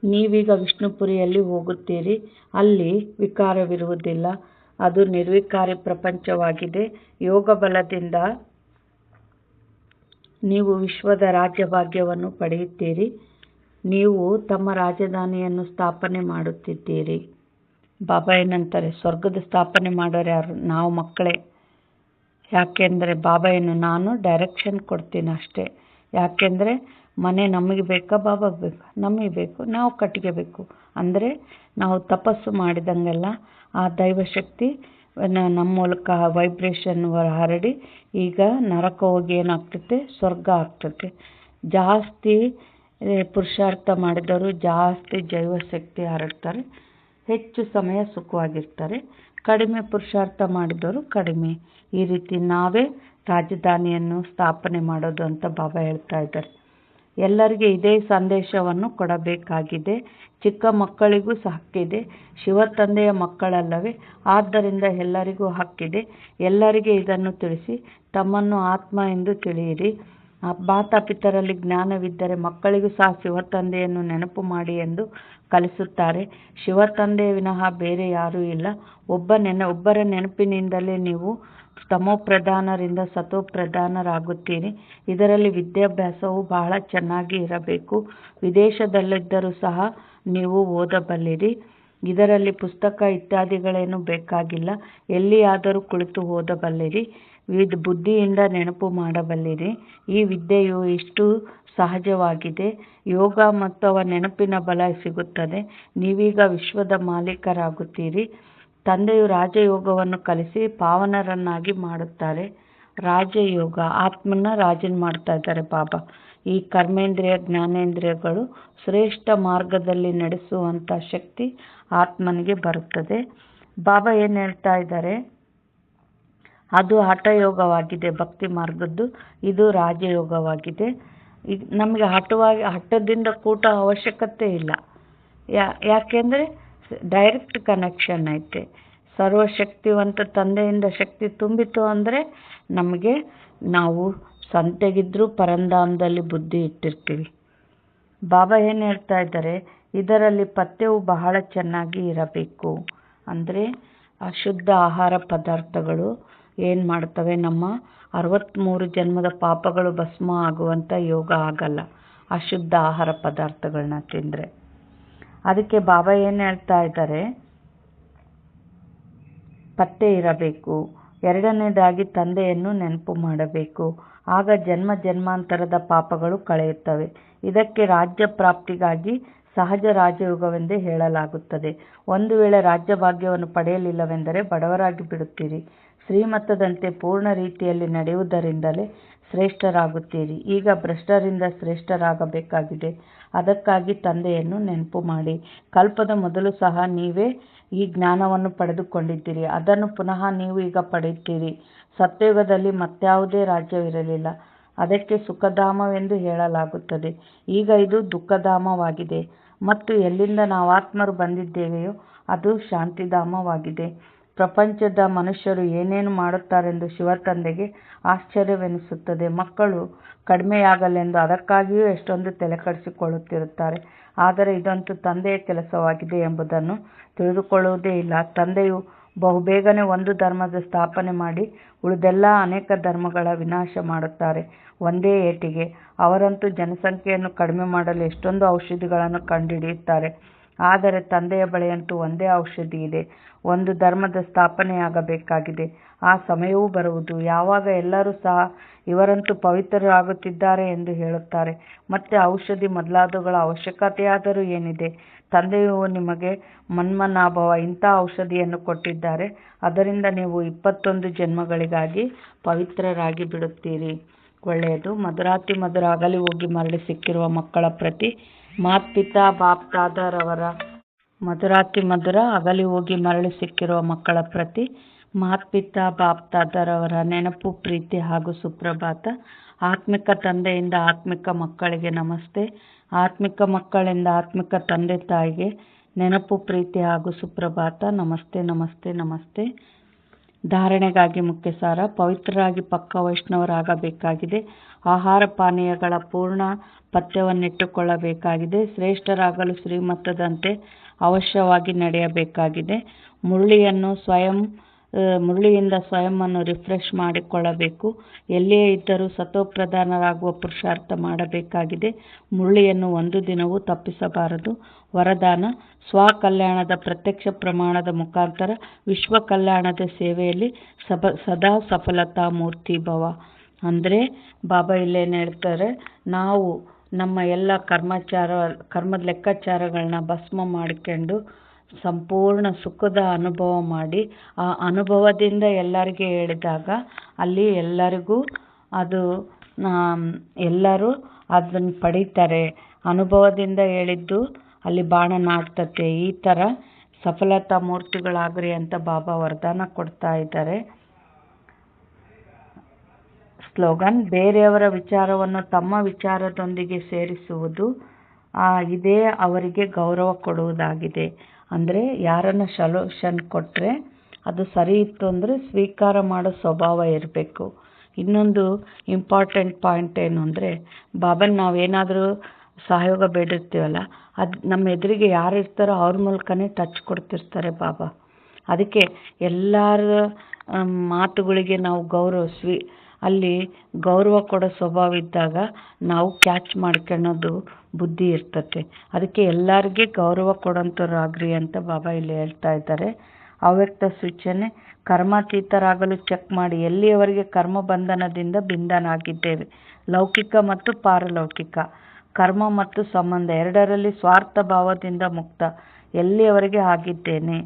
ನೀವೀಗ ವಿಷ್ಣುಪುರಿಯಲ್ಲಿ ಹೋಗುತ್ತೀರಿ, ಅಲ್ಲಿ ವಿಕಾರವಿರುವುದಿಲ್ಲ. ಅದು ನಿರ್ವಿಕಾರಿ ಪ್ರಪಂಚವಾಗಿದೆ. ಯೋಗ ಬಲದಿಂದ ನೀವು ವಿಶ್ವದ ರಾಜ್ಯಭಾಗ್ಯವನ್ನು ಪಡೆಯುತ್ತೀರಿ. ನೀವು ತಮ್ಮ ರಾಜಧಾನಿಯನ್ನು ಸ್ಥಾಪನೆ ಮಾಡುತ್ತಿದ್ದೀರಿ. ಬಾಬಾ ಏನಂತಾರೆ, ಸ್ವರ್ಗದ ಸ್ಥಾಪನೆ ಮಾಡೋರು ಯಾರು? ನಾವು ಮಕ್ಕಳೇ. ಯಾಕೆಂದರೆ ಬಾಬಾ ಏನು, ನಾನು ಡೈರೆಕ್ಷನ್ ಕೊಡ್ತೀನಿ ಅಷ್ಟೇ. ಯಾಕೆಂದರೆ ಮನೆ ನಮಗೆ ಬೇಕಾ, ಬಾಬಾಗೆ ಬೇಕಾ? ನಮಗೆ ಬೇಕು, ನಾವು ಕಟ್ಕೋಬೇಕು. ಅಂದರೆ ನಾವು ತಪಸ್ಸು ಮಾಡಿದಂಗೆಲ್ಲ ಆ ದೈವಶಕ್ತಿ ನಮ್ಮ ಮೂಲಕ ವೈಬ್ರೇಷನ್ ಹರಡಿ ಈಗ ನರಕ ಹೋಗಿ ಏನಾಗ್ತೈತೆ, ಸ್ವರ್ಗ ಆಗ್ತೈತೆ. ಜಾಸ್ತಿ ಪುರುಷಾರ್ಥ ಮಾಡಿದವರು ಜಾಸ್ತಿ ಜೈವಶಕ್ತಿ ಹರಡ್ತಾರೆ, ಹೆಚ್ಚು ಸಮಯ ಸುಖವಾಗಿರ್ತಾರೆ. ಕಡಿಮೆ ಪುರುಷಾರ್ಥ ಮಾಡಿದವರು ಕಡಿಮೆ. ಈ ರೀತಿ ನಾವೇ ರಾಜಧಾನಿಯನ್ನು ಸ್ಥಾಪನೆ ಮಾಡೋದು ಅಂತ ಬಾಬಾ ಹೇಳ್ತಾ ಇದ್ದಾರೆ. ಎಲ್ಲರಿಗೆ ಇದೇ ಸಂದೇಶವನ್ನು ಕೊಡಬೇಕಾಗಿದೆ. ಚಿಕ್ಕ ಮಕ್ಕಳಿಗೂ ಹಕ್ಕಿದೆ. ಶಿವ ತಂದೆಯ ಮಕ್ಕಳಲ್ಲವೇ? ಆದ್ದರಿಂದ ಎಲ್ಲರಿಗೂ ಹಕ್ಕಿದೆ. ಎಲ್ಲರಿಗೆ ಇದನ್ನು ತಿಳಿಸಿ ತಮ್ಮನ್ನು ಆತ್ಮ ಎಂದು ತಿಳಿಯಿರಿ. ಮಾತಾಪಿತರಲ್ಲಿ ಜ್ಞಾನವಿದ್ದರೆ ಮಕ್ಕಳಿಗೂ ಸಹ ಶಿವ ತಂದೆಯನ್ನು ನೆನಪು ಮಾಡಿ ಎಂದು ಕಲಿಸುತ್ತಾರೆ. ಶಿವ ತಂದೆಯ ವಿನಃ ಬೇರೆ ಯಾರೂ ಇಲ್ಲ. ಒಬ್ಬರ ನೆನಪಿನಿಂದಲೇ ನೀವು ತಮೋಪ್ರಧಾನರಿಂದ ಸತೋಪ್ರಧಾನರಾಗುತ್ತೀರಿ. ಇದರಲ್ಲಿ ವಿದ್ಯಾಭ್ಯಾಸವು ಬಹಳ ಚೆನ್ನಾಗಿ ಇರಬೇಕು. ವಿದೇಶದಲ್ಲಿದ್ದರೂ ಸಹ ನೀವು ಓದಬಲ್ಲಿರಿ. ಇದರಲ್ಲಿ ಪುಸ್ತಕ ಇತ್ಯಾದಿಗಳೇನು ಬೇಕಾಗಿಲ್ಲ. ಎಲ್ಲಿಯಾದರೂ ಕುಳಿತು ಓದಬಲ್ಲಿರಿ. ಬುದ್ಧಿಯಿಂದ ನೆನಪು ಮಾಡಬಲ್ಲಿರಿ. ಈ ವಿದ್ಯೆಯು ಇಷ್ಟು ಸಹಜವಾಗಿದೆ. ಯೋಗ ಮತ್ತು ನೆನಪಿನ ಬಲ ಸಿಗುತ್ತದೆ. ನೀವೀಗ ವಿಶ್ವದ ಮಾಲೀಕರಾಗುತ್ತೀರಿ. ತಂದೆಯು ರಾಜಯೋಗವನ್ನು ಕಲಿಸಿ ಪಾವನರನ್ನಾಗಿ ಮಾಡುತ್ತಾರೆ. ರಾಜಯೋಗ, ಆತ್ಮನ ರಾಜನ್ ಮಾಡ್ತಾ ಇದ್ದಾರೆ ಬಾಬಾ. ಈ ಕರ್ಮೇಂದ್ರಿಯ ಜ್ಞಾನೇಂದ್ರಿಯಗಳು ಶ್ರೇಷ್ಠ ಮಾರ್ಗದಲ್ಲಿ ನಡೆಸುವಂಥ ಶಕ್ತಿ ಆತ್ಮನಿಗೆ ಬರುತ್ತದೆ. ಬಾಬಾ ಏನು ಹೇಳ್ತಾ ಇದ್ದಾರೆ, ಅದು ಹಠಯೋಗವಾಗಿದೆ ಭಕ್ತಿ ಮಾರ್ಗದ್ದು, ಇದು ರಾಜಯೋಗವಾಗಿದೆ. ನಮಗೆ ಹಠದಿಂದ ಕೂಟ ಅವಶ್ಯಕತೆ ಇಲ್ಲ. ಯಾಕೆಂದರೆ ಡೈರೆಕ್ಟ್ ಕನೆಕ್ಷನ್ ಐತೆ. ಸರ್ವಶಕ್ತಿವಂತ ತಂದೆಯಿಂದ ಶಕ್ತಿ ತುಂಬಿತು ಅಂದರೆ ನಮಗೆ, ನಾವು ಸಂತೆಗಿದ್ರೂ ಪರಂಧಾಮದಲ್ಲಿ ಬುದ್ಧಿ ಇಟ್ಟಿರ್ತೀವಿ. ಬಾಬಾ ಏನು ಹೇಳ್ತಾ ಇದ್ದಾರೆ, ಇದರಲ್ಲಿ ಪಥ್ಯವು ಬಹಳ ಚೆನ್ನಾಗಿ ಇರಬೇಕು. ಅಂದರೆ ಅಶುದ್ಧ ಆಹಾರ ಪದಾರ್ಥಗಳು ಏನು ಮಾಡ್ತವೆ, ನಮ್ಮ 63 ಜನ್ಮದ ಪಾಪಗಳು ಭಸ್ಮ ಆಗುವಂಥ ಯೋಗ ಆಗಲ್ಲ ಅಶುದ್ಧ ಆಹಾರ ಪದಾರ್ಥಗಳನ್ನ ತಿಂದರೆ. ಅದಕ್ಕೆ ಬಾಬಾ ಏನು ಹೇಳ್ತಾ ಇದ್ದಾರೆ, ಪತ್ತೆ ಇರಬೇಕು. ಎರಡನೇದಾಗಿ ತಂದೆಯನ್ನು ನೆನಪು ಮಾಡಬೇಕು. ಆಗ ಜನ್ಮ ಜನ್ಮಾಂತರದ ಪಾಪಗಳು ಕಳೆಯುತ್ತವೆ. ಇದಕ್ಕೆ ರಾಜ್ಯ ಪ್ರಾಪ್ತಿಗಾಗಿ ಸಹಜ ರಾಜಯೋಗವೆಂದೇ ಹೇಳಲಾಗುತ್ತದೆ. ಒಂದು ವೇಳೆ ರಾಜ್ಯಭಾಗ್ಯವನ್ನು ಪಡೆಯಲಿಲ್ಲವೆಂದರೆ ಬಡವರಾಗಿ ಬಿಡುತ್ತೀರಿ. ಶ್ರೀಮತದಂತೆ ಪೂರ್ಣ ರೀತಿಯಲ್ಲಿ ನಡೆಯುವುದರಿಂದಲೇ ಶ್ರೇಷ್ಠರಾಗುತ್ತೀರಿ. ಈಗ ಭ್ರಷ್ಟರಿಂದ ಶ್ರೇಷ್ಠರಾಗಬೇಕಾಗಿದೆ. ಅದಕ್ಕಾಗಿ ತಂದೆಯನ್ನು ನೆನಪು ಮಾಡಿ. ಕಲ್ಪದ ಮೊದಲು ಸಹ ನೀವೇ ಈ ಜ್ಞಾನವನ್ನು ಪಡೆದುಕೊಂಡಿದ್ದೀರಿ. ಅದನ್ನು ಪುನಃ ನೀವು ಈಗ ಪಡೆಯುತ್ತೀರಿ. ಸತ್ಯಯುಗದಲ್ಲಿ ಮತ್ಯಾವುದೇ ರಾಜ್ಯವಿರಲಿಲ್ಲ. ಅದಕ್ಕೆ ಸುಖಧಾಮವೆಂದು ಹೇಳಲಾಗುತ್ತದೆ. ಈಗ ಇದು ದುಃಖಧಾಮವಾಗಿದೆ. ಮತ್ತು ಎಲ್ಲಿಂದ ನಾವು ಆತ್ಮರು ಬಂದಿದ್ದೇವೆಯೋ ಅದು ಶಾಂತಿಧಾಮವಾಗಿದೆ. ಪ್ರಪಂಚದ ಮನುಷ್ಯರು ಏನೇನು ಮಾಡುತ್ತಾರೆಂದು ಶಿವತಂದೆಗೆ ಆಶ್ಚರ್ಯವೆನಿಸುತ್ತದೆ. ಮಕ್ಕಳು ಕಡಿಮೆಯಾಗಲೆಂದು ಅದಕ್ಕಾಗಿಯೂ ಎಷ್ಟೊಂದು ತಲೆಕೆಡಿಸಿಕೊಳ್ಳುತ್ತಿರುತ್ತಾರೆ. ಆದರೆ ಇದಂತೂ ತಂದೆಯ ಕೆಲಸವಾಗಿದೆ ಎಂಬುದನ್ನು ತಿಳಿದುಕೊಳ್ಳುವುದೇ ಇಲ್ಲ. ತಂದೆಯು ಬಹುಬೇಗನೆ ಒಂದು ಧರ್ಮದ ಸ್ಥಾಪನೆ ಮಾಡಿ ಉಳಿದೆಲ್ಲ ಅನೇಕ ಧರ್ಮಗಳ ವಿನಾಶ ಮಾಡುತ್ತಾರೆ ಒಂದೇ ಏಟಿಗೆ. ಅವರಂತೂ ಜನಸಂಖ್ಯೆಯನ್ನು ಕಡಿಮೆ ಮಾಡಲು ಎಷ್ಟೊಂದು ಔಷಧಿಗಳನ್ನು ಕಂಡುಹಿಡಿಯುತ್ತಾರೆ. ಆದರೆ ತಂದೆಯ ಬಳಿಯಂತೂ ಒಂದೇ ಔಷಧಿ ಇದೆ. ಒಂದು ಧರ್ಮದ ಸ್ಥಾಪನೆಯಾಗಬೇಕಾಗಿದೆ. ಆ ಸಮಯವೂ ಬರುವುದು, ಯಾವಾಗ ಎಲ್ಲರೂ ಸಹ ಇವರಂತೂ ಪವಿತ್ರರಾಗುತ್ತಿದ್ದಾರೆ ಎಂದು ಹೇಳುತ್ತಾರೆ. ಮತ್ತೆ ಔಷಧಿ ಮೊದಲಾದವುಗಳ ಅವಶ್ಯಕತೆಯಾದರೂ ಏನಿದೆ? ತಂದೆಯು ನಿಮಗೆ ಮನ್ಮನಾಭವ ಇಂಥ ಔಷಧಿಯನ್ನು ಕೊಟ್ಟಿದ್ದಾರೆ. ಅದರಿಂದ ನೀವು 21 ಜನ್ಮಗಳಿಗಾಗಿ ಪವಿತ್ರರಾಗಿ ಬಿಡುತ್ತೀರಿ. ಒಳ್ಳೆಯದು. ಮಧುರಾತಿ ಮಧುರ ಅಗಲಿ ಹೋಗಿ ಮರಳಿ ಸಿಕ್ಕಿರುವ ಮಕ್ಕಳ ಪ್ರತಿ ಮಾತ್ಪಿತಾ ಬಾಪ್ದಾದರವರ ಮಧುರಾತಿ ಮಧುರ ಅಗಲಿ ಹೋಗಿ ಮರಳಿ ಸಿಕ್ಕಿರುವ ಮಕ್ಕಳ ಪ್ರತಿ ಮಾತ್ಪಿತಾ ಬಾಪ್ದಾದರವರ ನೆನಪು, ಪ್ರೀತಿ ಹಾಗೂ ಸುಪ್ರಭಾತ. ಆತ್ಮಿಕ ತಂದೆಯಿಂದ ಆತ್ಮಿಕ ಮಕ್ಕಳಿಗೆ ನಮಸ್ತೆ. ಆತ್ಮಿಕ ಮಕ್ಕಳಿಂದ ಆತ್ಮಿಕ ತಂದೆ ತಾಯಿಗೆ ನೆನಪು, ಪ್ರೀತಿ ಹಾಗೂ ಸುಪ್ರಭಾತ. ನಮಸ್ತೆ ನಮಸ್ತೆ ನಮಸ್ತೆ. ಧಾರಣೆಗಾಗಿ ಮುಖ್ಯ ಸಾರ: ಪವಿತ್ರರಾಗಿ ಪಕ್ಕ ವೈಷ್ಣವರಾಗಬೇಕಾಗಿದೆ. ಆಹಾರ ಪಾನೀಯಗಳ ಪೂರ್ಣ ಪಥ್ಯವನ್ನಿಟ್ಟುಕೊಳ್ಳಬೇಕಾಗಿದೆ. ಶ್ರೇಷ್ಠರಾಗಲು ಶ್ರೀಮತದಂತೆ ಅವಶ್ಯವಾಗಿ ನಡೆಯಬೇಕಾಗಿದೆ. ಮುರಳಿಯಿಂದ ಸ್ವಯಂವನ್ನು ರಿಫ್ರೆಶ್ ಮಾಡಿಕೊಳ್ಳಬೇಕು. ಎಲ್ಲಿಯೇ ಇದ್ದರೂ ಸತೋಪ್ರಧಾನರಾಗುವ ಪುರುಷಾರ್ಥ ಮಾಡಬೇಕಾಗಿದೆ. ಮುರಳಿಯನ್ನು ಒಂದು ದಿನವೂ ತಪ್ಪಿಸಬಾರದು. ವರದಾನ: ಸ್ವಕಲ್ಯಾಣದ ಪ್ರತ್ಯಕ್ಷ ಪ್ರಮಾಣದ ಮುಖಾಂತರ ವಿಶ್ವ ಕಲ್ಯಾಣದ ಸೇವೆಯಲ್ಲಿ ಸದಾ ಸಫಲತಾ ಮೂರ್ತಿ ಭವ. ಅಂದರೆ ಬಾಬಾ ಇಲ್ಲೇನು ಹೇಳ್ತಾರೆ, ನಾವು ನಮ್ಮ ಎಲ್ಲ ಕರ್ಮದ ಲೆಕ್ಕಾಚಾರಗಳನ್ನ ಭಸ್ಮ ಮಾಡಿಕೊಂಡು ಸಂಪೂರ್ಣ ಸುಖದ ಅನುಭವ ಮಾಡಿ, ಆ ಅನುಭವದಿಂದ ಎಲ್ಲರಿಗೆ ಹೇಳಿದಾಗ ಅಲ್ಲಿ ಎಲ್ಲರಿಗೂ ಎಲ್ಲರೂ ಅದನ್ನು ಪಡೀತಾರೆ. ಅನುಭವದಿಂದ ಹೇಳಿದ್ದು ಅಲ್ಲಿ ಬಾಣ ನಾಟ್ತತೆ. ಈ ಥರ ಸಫಲತಾ ಮೂರ್ತಿಗಳಾಗ್ರಿ ಅಂತ ಬಾಬಾ ವರದಾನ ಕೊಡ್ತಾ ಇದ್ದಾರೆ. ಸ್ಲೋಗನ್: ಬೇರೆಯವರ ವಿಚಾರವನ್ನು ತಮ್ಮ ವಿಚಾರದೊಂದಿಗೆ ಸೇರಿಸುವುದು ಇದೇ ಅವರಿಗೆ ಗೌರವ ಕೊಡುವುದಾಗಿದೆ. ಅಂದರೆ ಯಾರನ್ನ ಸೊಲ್ಯೂಷನ್ ಕೊಟ್ಟರೆ ಅದು ಸರಿ ಇತ್ತು ಅಂದರೆ ಸ್ವೀಕಾರ ಮಾಡೋ ಸ್ವಭಾವ ಇರಬೇಕು. ಇನ್ನೊಂದು ಇಂಪಾರ್ಟೆಂಟ್ ಪಾಯಿಂಟ್ ಏನು ಅಂದರೆ, ಬಾಬನ್ ನಾವೇನಾದರೂ ಸಹಯೋಗ ಬೇಡಿರ್ತೀವಲ್ಲ, ಅದು ನಮ್ಮ ಎದುರಿಗೆ ಯಾರು ಇರ್ತಾರೋ ಅವ್ರ ಮೂಲಕನೇ ಟಚ್ ಕೊಡ್ತಿರ್ತಾರೆ ಬಾಬಾ. ಅದಕ್ಕೆ ಎಲ್ಲರ ಮಾತುಗಳಿಗೆ ನಾವು ಗೌರವಿಸಿ, ಅಲ್ಲಿ ಗೌರವ ಕೊಡೋ ಸ್ವಭಾವ ಇದ್ದಾಗ ನಾವು ಕ್ಯಾಚ್ ಮಾಡ್ಕೊಳ್ಳೋದು ಬುದ್ಧಿ ಇರ್ತತೆ. ಅದಕ್ಕೆ ಎಲ್ಲರಿಗೆ ಗೌರವ ಕೊಡೋಂಥವ್ರಾಗ್ರಿ ಅಂತ ಬಾಬಾ ಇಲ್ಲಿ ಹೇಳ್ತಾ ಇದ್ದಾರೆ. ಅವ್ಯಕ್ತ ಸೂಚನೆ: ಕರ್ಮಾತೀತರಾಗಲು ಚೆಕ್ ಮಾಡಿ. ಎಲ್ಲಿಯವರೆಗೆ ಕರ್ಮ ಬಂಧನದಿಂದ ಬಂಧನಾಗಿದ್ದೇವೆ, ಲೌಕಿಕ ಮತ್ತು ಪಾರಲೌಕಿಕ ಕರ್ಮ ಮತ್ತು ಸಂಬಂಧ ಎರಡರಲ್ಲಿ ಸ್ವಾರ್ಥ ಭಾವದಿಂದ ಮುಕ್ತ ಎಲ್ಲಿಯವರೆಗೆ ಆಗಿದ್ದೇನೆ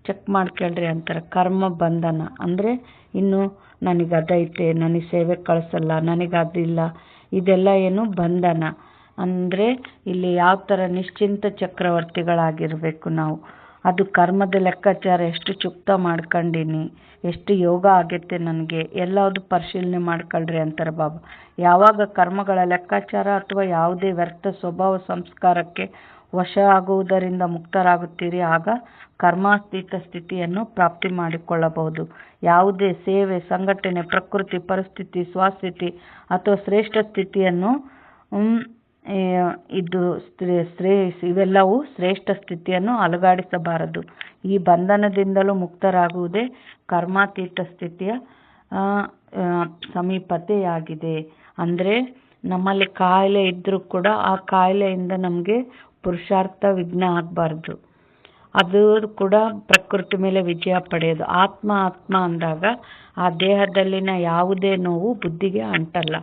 ಚೆಕ್ ಮಾಡ್ಕೊಳ್ರಿ ಅಂತಾರೆ. ಕರ್ಮ ಬಂಧನ ಅಂದರೆ ಇನ್ನು ನನಗದೈತೆ, ನನಗೆ ಸೇವೆ ಕಳಿಸಲ್ಲ, ನನಗದಿಲ್ಲ, ಇದೆಲ್ಲ ಏನು ಬಂಧನ. ಅಂದರೆ ಇಲ್ಲಿ ಯಾವ ಥರ ನಿಶ್ಚಿಂತ ಚಕ್ರವರ್ತಿಗಳಾಗಿರಬೇಕು ನಾವು. ಅದು ಕರ್ಮದ ಲೆಕ್ಕಾಚಾರ ಎಷ್ಟು ಚುಕ್ತ ಮಾಡ್ಕೊಂಡಿನಿ, ಎಷ್ಟು ಯೋಗ ಆಗೈತೆ ನನಗೆ, ಎಲ್ಲವುದು ಪರಿಶೀಲನೆ ಮಾಡ್ಕೊಳ್ರಿ ಅಂತಾರೆ ಬಾಬಾ. ಯಾವಾಗ ಕರ್ಮಗಳ ಲೆಕ್ಕಾಚಾರ ಅಥವಾ ಯಾವುದೇ ವ್ಯರ್ಥ ಸ್ವಭಾವ ಸಂಸ್ಕಾರಕ್ಕೆ ವಶ ಆಗುವುದರಿಂದ ಮುಕ್ತರಾಗುತ್ತೀರಿ, ಆಗ ಕರ್ಮಾತೀತ ಸ್ಥಿತಿಯನ್ನು ಪ್ರಾಪ್ತಿ ಮಾಡಿಕೊಳ್ಳಬಹುದು. ಯಾವುದೇ ಸೇವೆ, ಸಂಘಟನೆ, ಪ್ರಕೃತಿ, ಪರಿಸ್ಥಿತಿ, ಸ್ವಸ್ಥಿತಿ ಅಥವಾ ಶ್ರೇಷ್ಠ ಸ್ಥಿತಿಯನ್ನು ಇವೆಲ್ಲವೂ ಶ್ರೇಷ್ಠ ಸ್ಥಿತಿಯನ್ನು ಅಲುಗಾಡಿಸಬಾರದು. ಈ ಬಂಧನದಿಂದಲೂ ಮುಕ್ತರಾಗುವುದೇ ಕರ್ಮಾತೀತ ಸ್ಥಿತಿಯ ಸಮೀಪತೆಯಾಗಿದೆ. ಅಂದರೆ ನಮ್ಮಲ್ಲಿ ಕಾಯಿಲೆ ಇದ್ದರೂ ಕೂಡ ಆ ಕಾಯಿಲೆಯಿಂದ ನಮಗೆ ಪುರುಷಾರ್ಥ ವಿಘ್ನ ಆಗಬಾರ್ದು. ಅದು ಕೂಡ ಪ್ರಕೃತಿ ಮೇಲೆ ವಿಜಯ ಪಡೆಯೋದು. ಆತ್ಮ ಅಂದಾಗ ಆ ದೇಹದಲ್ಲಿನ ಯಾವುದೇ ನೋವು ಬುದ್ಧಿಗೆ ಅಂಟಲ್ಲ.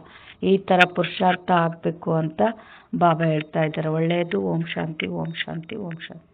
ಈ ಥರ ಪುರುಷಾರ್ಥ ಆಗಬೇಕು ಅಂತ ಬಾಬಾ ಹೇಳ್ತಾ ಇದ್ದಾರೆ. ಒಳ್ಳೆಯದು. ಓಂ ಶಾಂತಿ, ಓಂ ಶಾಂತಿ, ಓಂ ಶಾಂತಿ.